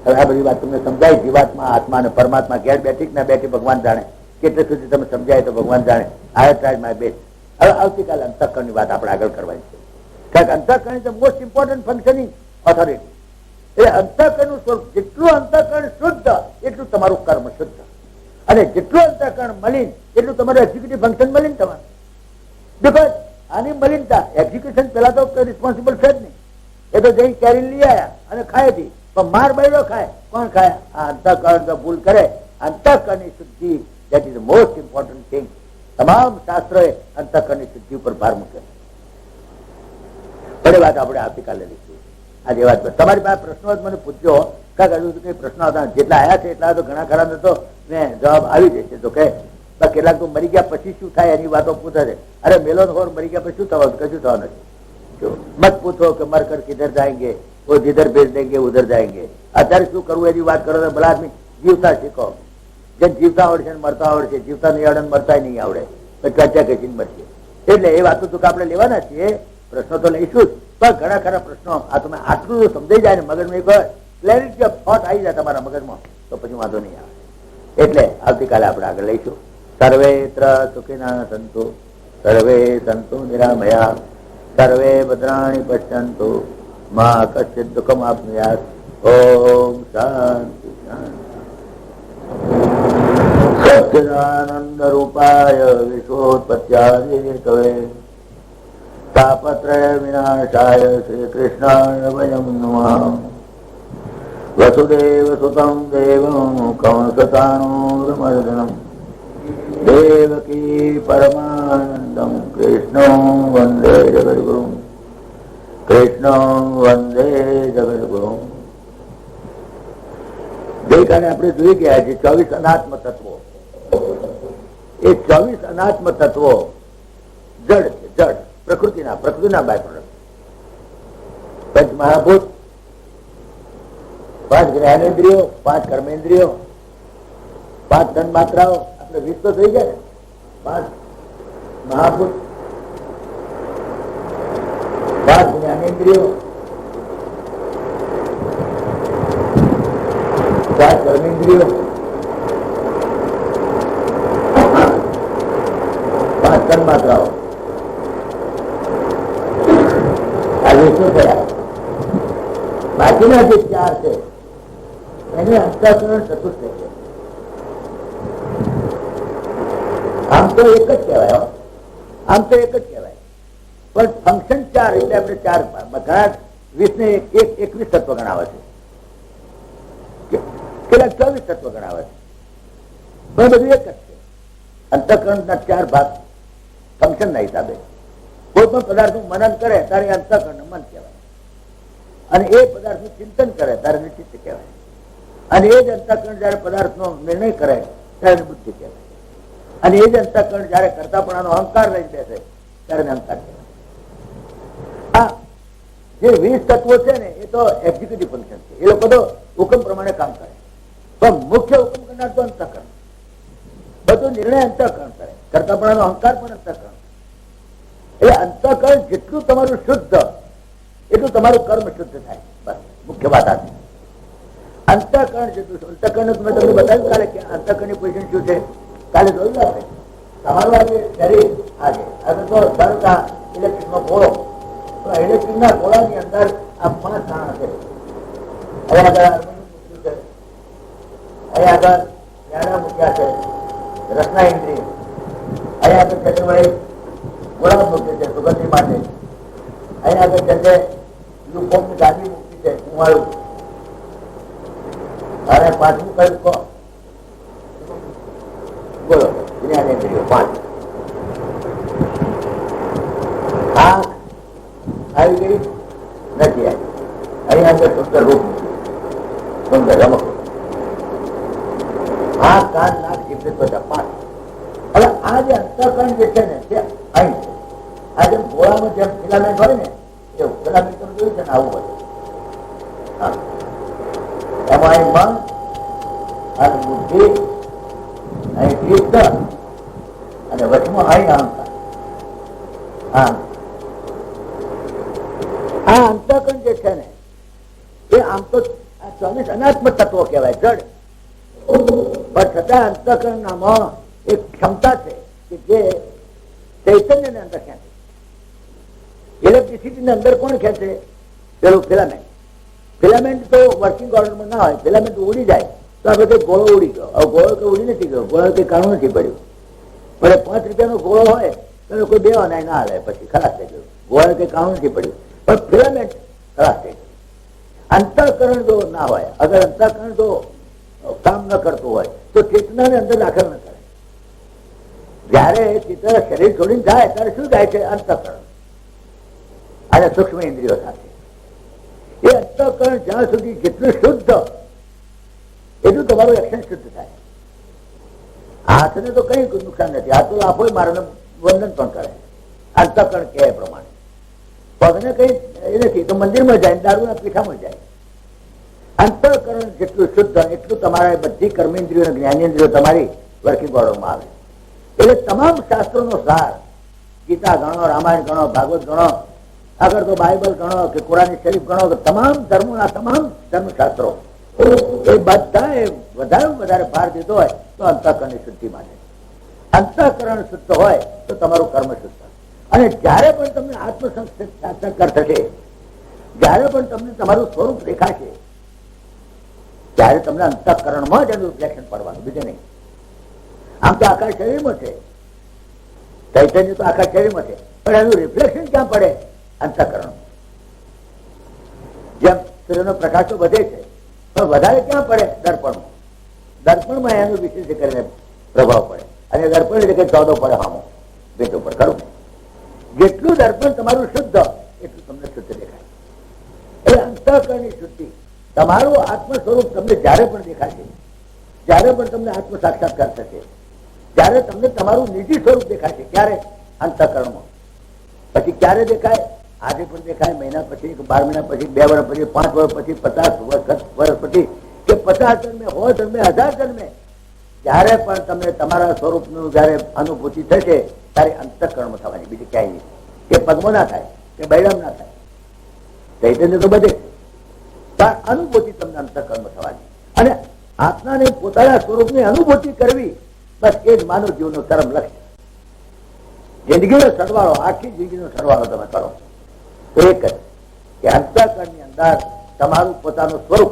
હવે આ બધી વાત તમને સમજાય જીવાત્મા આત્મા અને પરમાત્મા ઘેર બેઠી ના બેઠી ભગવાન જાણે કેટલે સુધી તમે સમજાય તો ભગવાન જાણે આ ટ્રાય માય બેસ્ટ હવે આવતીકાલે અંતઃકરણની વાત આપણે આગળ કરવાની છે કારણ કે અંતઃકરણ is the most important functioning authority એટલે અંતઃકરણનું સ્વરૂપ જેટલું અંતઃકરણ શુદ્ધ એટલું તમારું કર્મ શુદ્ધ અને જેટલું અંતઃકરણ મલિન એટલું તમારું એક્ઝિક્યુટિવ ફંક્શન મલિન તમારું બીકોઝ આની મલિનતા એક્ઝિક્યુશન પેલા તો રિસ્પોન્સિબલ છે જ નહીં એ તો જઈ કેરી લઈ આવ્યા અને ખાય હતી પણ માર બૈરો ખાય કોણ ખાય આ અંતઃકરણ ભૂલ કરે અંતઃકરણની શુદ્ધિ that is the most important thing તમામ શાસ્ત્રોએ અંતઃકરણની શુદ્ધિ ઉપર ભાર મૂક્યો બધી વાત આપણે આવતીકાલે લઈશું આજે વાત તમારી પાસે પ્રશ્નો મને પૂછજો કારણ હજુ કઈ પ્રશ્નો હતા જેટલા આવ્યા છે એટલા તો ઘણા ખરા તો મેં જવાબ આવી જશે તો કે કેટલાક તો મરી ગયા પછી શું થાય એની વાતો પૂછે છે અરે મેલોન હોર મરી ગયા પછી શું થવાનું કશું થવાનું નથી મત પૂછો કે મરકર કિધર જાયંગે वो जिधर भेज देंगे उधर जाएंगे। અત્યારે શું કરવું એની વાત કરો તો ભલા આદમી જીવતા શીખો. જેમ જીવતા આવડશે ને મરતા આવડશે, જીવતા નહીં આવડે મરતા નહીં આવડે, કચ્યા કચી મરશે. એટલે એ વાતો તો આપણે લેવાના છીએ, પ્રશ્નો તો લઈશું જ, પણ ઘણા ખરા પ્રશ્નો આ તમે આટલું સમજાઈ જાય ને મગજમાં એક ક્લેરિટી ઓફ થોટ આવી જાય તમારા મગજમાં, તો પછી વાંધો નહીં આવે. એટલે આવતીકાલે આપણે આગળ લઈશું. સર્વેત્ર સુખિના સંતુ, સર્વે સંતુ નિરામયા, સર્વે ભદ્રાણી પશ્યંતુ, મા કશ્ચિત દુઃખમ આપનુયાત. ઓમ શાંતિ શાંતિ. સચ્ચિદાનંદ રૂપાય વિશ્વોત્પત્યાદિ હેતવે તાપત્રય વિનાશાય શ્રી કૃષ્ણાય વયમ નમઃ. વસુદેવ સુતં દેવં કંસચાણૂરમર્દનમ દેવકી પરમાનંદમ કૃષ્ણં વંદે જગદ્ગુરું, કૃષ્ણં વંદે જગદ્ગુરું. ગઈકાલે આપણે જોઈ ગયા છે 24 અનાત્મ તત્વો. એ 24 અનાત્મ તત્વો જડ છે, જડ પ્રકૃતિના બાય પ્રોડક્ટ. પંચ મહાભૂત, 5 જ્ઞાનેન્દ્રિયો, 5 કર્મેન્દ્રિયો, 5 તન માત્રાઓ, આપણે 20 તો થઈ ગયા ને. 5 મહાભૂત, 5 જ્ઞાનેન્દ્રિયો, 5 કર્મેન્દ્રિયો, 5 તન માત્રાઓ. આ 20 થયા. બાકીના જે 4 છે એને અંતઃકરણ ચતુર્થ છે. આમ તો એક જ કહેવાય, આમ તો એક જ કહેવાય, પણ ફંક્શન 4 એટલે આપણે 4 બધા 20 ને 21 તત્વ ગણાવે છે, કેટલાક 24 તત્વ ગણાવે છે, પણ બધું એક જ છે. અંતઃકરણના 4 ભાગ ફંક્શન ના હિસાબે. કોઈ પણ પદાર્થનું મનન કરે ત્યારે અંતઃકરણ મન કહેવાય, અને એ પદાર્થનું ચિંતન કરે ત્યારે ચિત્ત કહેવાય, અને એ જ અંતઃકરણ જયારે પદાર્થનો નિર્ણય કરે ત્યારે બુદ્ધિ કહેવાય, અને એ જ અંતઃકરણ જયારે કરતાપણાનો અહંકાર લઈ બેસે ત્યારે અહંકાર કહેવાય. આ જે 20 તત્વો છે ને એ તો એક્ઝિક્યુટિવ ફંક્શન છે, એ લોકો તો હુકમ પ્રમાણે કામ કરે, પણ મુખ્ય હુકમ કરનાર તો અંતઃકરણ. બધું નિર્ણય અંતઃકરણ કરે, કરતાપણાનો અહંકાર પણ અંતઃકરણ. એટલે અંતઃકરણ જેટલું તમારું શુદ્ધ એટલું તમારું કર્મ શુદ્ધ થાય. બસ મુખ્ય વાત આ છે. અંતઃકરણ જેટલું, અંતઃકરણ મેં તમને બતાવ્યું કાલે કે અંતઃકરણની પોઝિશન શું છે. કાલે જોયું આપણે તમારું આજે શરીર આજે તો ધારો કે ઇલેક્ટ્રિકનો ગોળો, તો ઇલેક્ટ્રિકના ગોળાની અંદર આ 5 તાણ છે. અહીંયા આગળ મૂક્યું છે, અહીંયા આગળ જ્ઞાન મૂક્યા છે, રસના ઇન્દ્રિય, અહીંયા આગળ ચંદ્રભાઈ ગોળા મૂક્યું છે સુગંધી માટે, અહીંયા આગળ ચંદ્રે યુફોમની ગાદી મૂકી છે કુંવાળું, અને 5મું કયું કહો બોલો. જ્ઞાનેન્દ્રિયો 5. આંખ આવી ગઈ નથી આવી, અહીંયા અંદર સુંદર રૂપ, સુંદર રમક. આંખ કાન નાક જીભ બધા 5. હવે આ જે અંતઃકરણ જે છે ને તે અહીં છે. આ જેમ ગોળામાં જેમ ફિલામેન્ટ હોય ને એવું ફિલામેન્ટ તમે જોયું છે ને આવું હોય. એમાં અહીં મન અને બુદ્ધિ, અહીં ચિત્ત, અને વચમાં અહીં અહંકાર. આ અંતઃકરણ જે છે ને એ આમ તો 24 અનાત્મ તત્વો કહેવાય, જડ. પણ છતાં અંતઃકરણમાં એક ક્ષમતા છે કે જે ચૈતન્યને અંદર ખેંચે. ઇલેક્ટ્રિસિટીને અંદર કોણ ખેંચે? પેલું ફિલામેન્ટ. ફિલામેન્ટ તો વર્કિંગ ઓર્ડરમાં ના હોય, ફિલામેન્ટ ઉડી જાય તો આપણે કઈ ગોળો ઉડી ગયો. હવે ગોળો કઈ ઉડી નથી ગયો, ગોળો કઈ કાણું નથી પડ્યું. પણ 5 રૂપિયાનો ગોળો હોય તો કોઈ 2 અનાય ના હાલે, પછી ખલાસ થઈ ગયું. ગોળો કઈ કાણું નથી પડ્યું, પણ ફિલામેન્ટ ખલાસ થઈ ગયું. અંતઃકરણ જો ના હોય, અગર અંતઃકરણ જો કામ ન કરતું હોય તો ચેતનાને અંદર દાખલ ન કરે. જયારે ચિત્ત શરીર છોડીને જાય ત્યારે શું થાય છે? અંતઃકરણ અને સૂક્ષ્મ ઇન્દ્રિયો સાથે. એ અંતઃકરણ જ્યાં સુધી જેટલું શુદ્ધ એટલું તમારું એક્શન શુદ્ધ થાય. હાથને તો કઈ નુકસાન નથી, હાથ તો લાફો મારે વંદન પણ કરે અંતઃકરણ કહે પ્રમાણે. પગને કઈ એ નથી તો મંદિરમાં જાય, દારૂના પીઠામાં જાય. અંતઃકરણ જેટલું શુદ્ધ એટલું તમારા બધી કર્મેન્દ્રિયો જ્ઞાનેન્દ્રિયો તમારી વર્કિંગ ઓર્ડરમાં આવે. એટલે તમામ શાસ્ત્રોનો સાર, ગીતા ગણો, રામાયણ ગણો, ભાગવત ગણો, આગળ તો બાઇબલ ગણો કે કુરાન શરીફ ગણો, તમામ ધર્મોના તમામ ધર્મશાસ્ત્રો એ બધા વધારે ભાર દીધો હોય તો અંતઃકરણની શુદ્ધિ માટે. અંતઃકરણ શુદ્ધ હોય તો તમારું કર્મ શુદ્ધ. અને જયારે પણ તમને આત્મસાક્ષાત્કાર થશે, જયારે પણ તમને તમારું સ્વરૂપ દેખાશે, ત્યારે તમને અંતઃકરણમાં જ એનું રિફ્લેક્શન પડવાનું, બીજું નહીં. આમ તો આખા શરીરમાં છે, ચૈતન્ય તો આખા શરીરમાં છે, પણ એનું રિફ્લેક્શન ક્યાં પડે? અંતઃકરણ. જેમ સૂર્યનો પ્રકાશ તો વધે છે, પણ વધારે ક્યાં પડે? દર્પણમાં. દર્પણમાં એનું વિશેષ કરીને પ્રભાવ પડે. અને દર્પણ એટલે કે ચોદો પડે હામો ભેટ ઉપર, ખરું? જેટલું દર્પણ તમારું શુદ્ધ એટલું તમને શુદ્ધ દેખાય. એટલે અંતઃકરણની શુદ્ધિ, તમારું આત્મ સ્વરૂપ તમને જયારે પણ દેખાશે, જયારે પણ તમને આત્મ સાક્ષાત્કાર થશે, જયારે તમને તમારું નિજી સ્વરૂપ દેખાશે, ક્યારે? અંતઃકરણમાં. પછી ક્યારે દેખાય? આજે પણ દેખાય, મહિના પછી, 12 મહિના પછી, 2 વર્ષ પછી, 5 વર્ષ પછી, 50 વર્ષ પછી, કે 50 જન્મે, 100 જન્મે, 1000 જન્મે, જયારે પણ તમને તમારા સ્વરૂપનું જયારે અનુભૂતિ થશે ત્યારે અંતઃકરણમાં થવાની, બીજી ક્યાંય નહીં. કે પગમાં ના થાય, કે બૈરામ ના થાય, ચૈતન્ય તો બધે અનુભૂતિ તમને અંતઃકરણમાં થવાની. અને આત્માને પોતાના સ્વરૂપની અનુભૂતિ કરવી, બસ એ જ માનવ જીવનનો ચરમ લક્ષ્ય. જિંદગીનો સરવાળો, આખી જિંદગીનો સરવાળો તમે કરો તો એક જ કે અંતઃકરણની અંદર તમારું પોતાનું સ્વરૂપ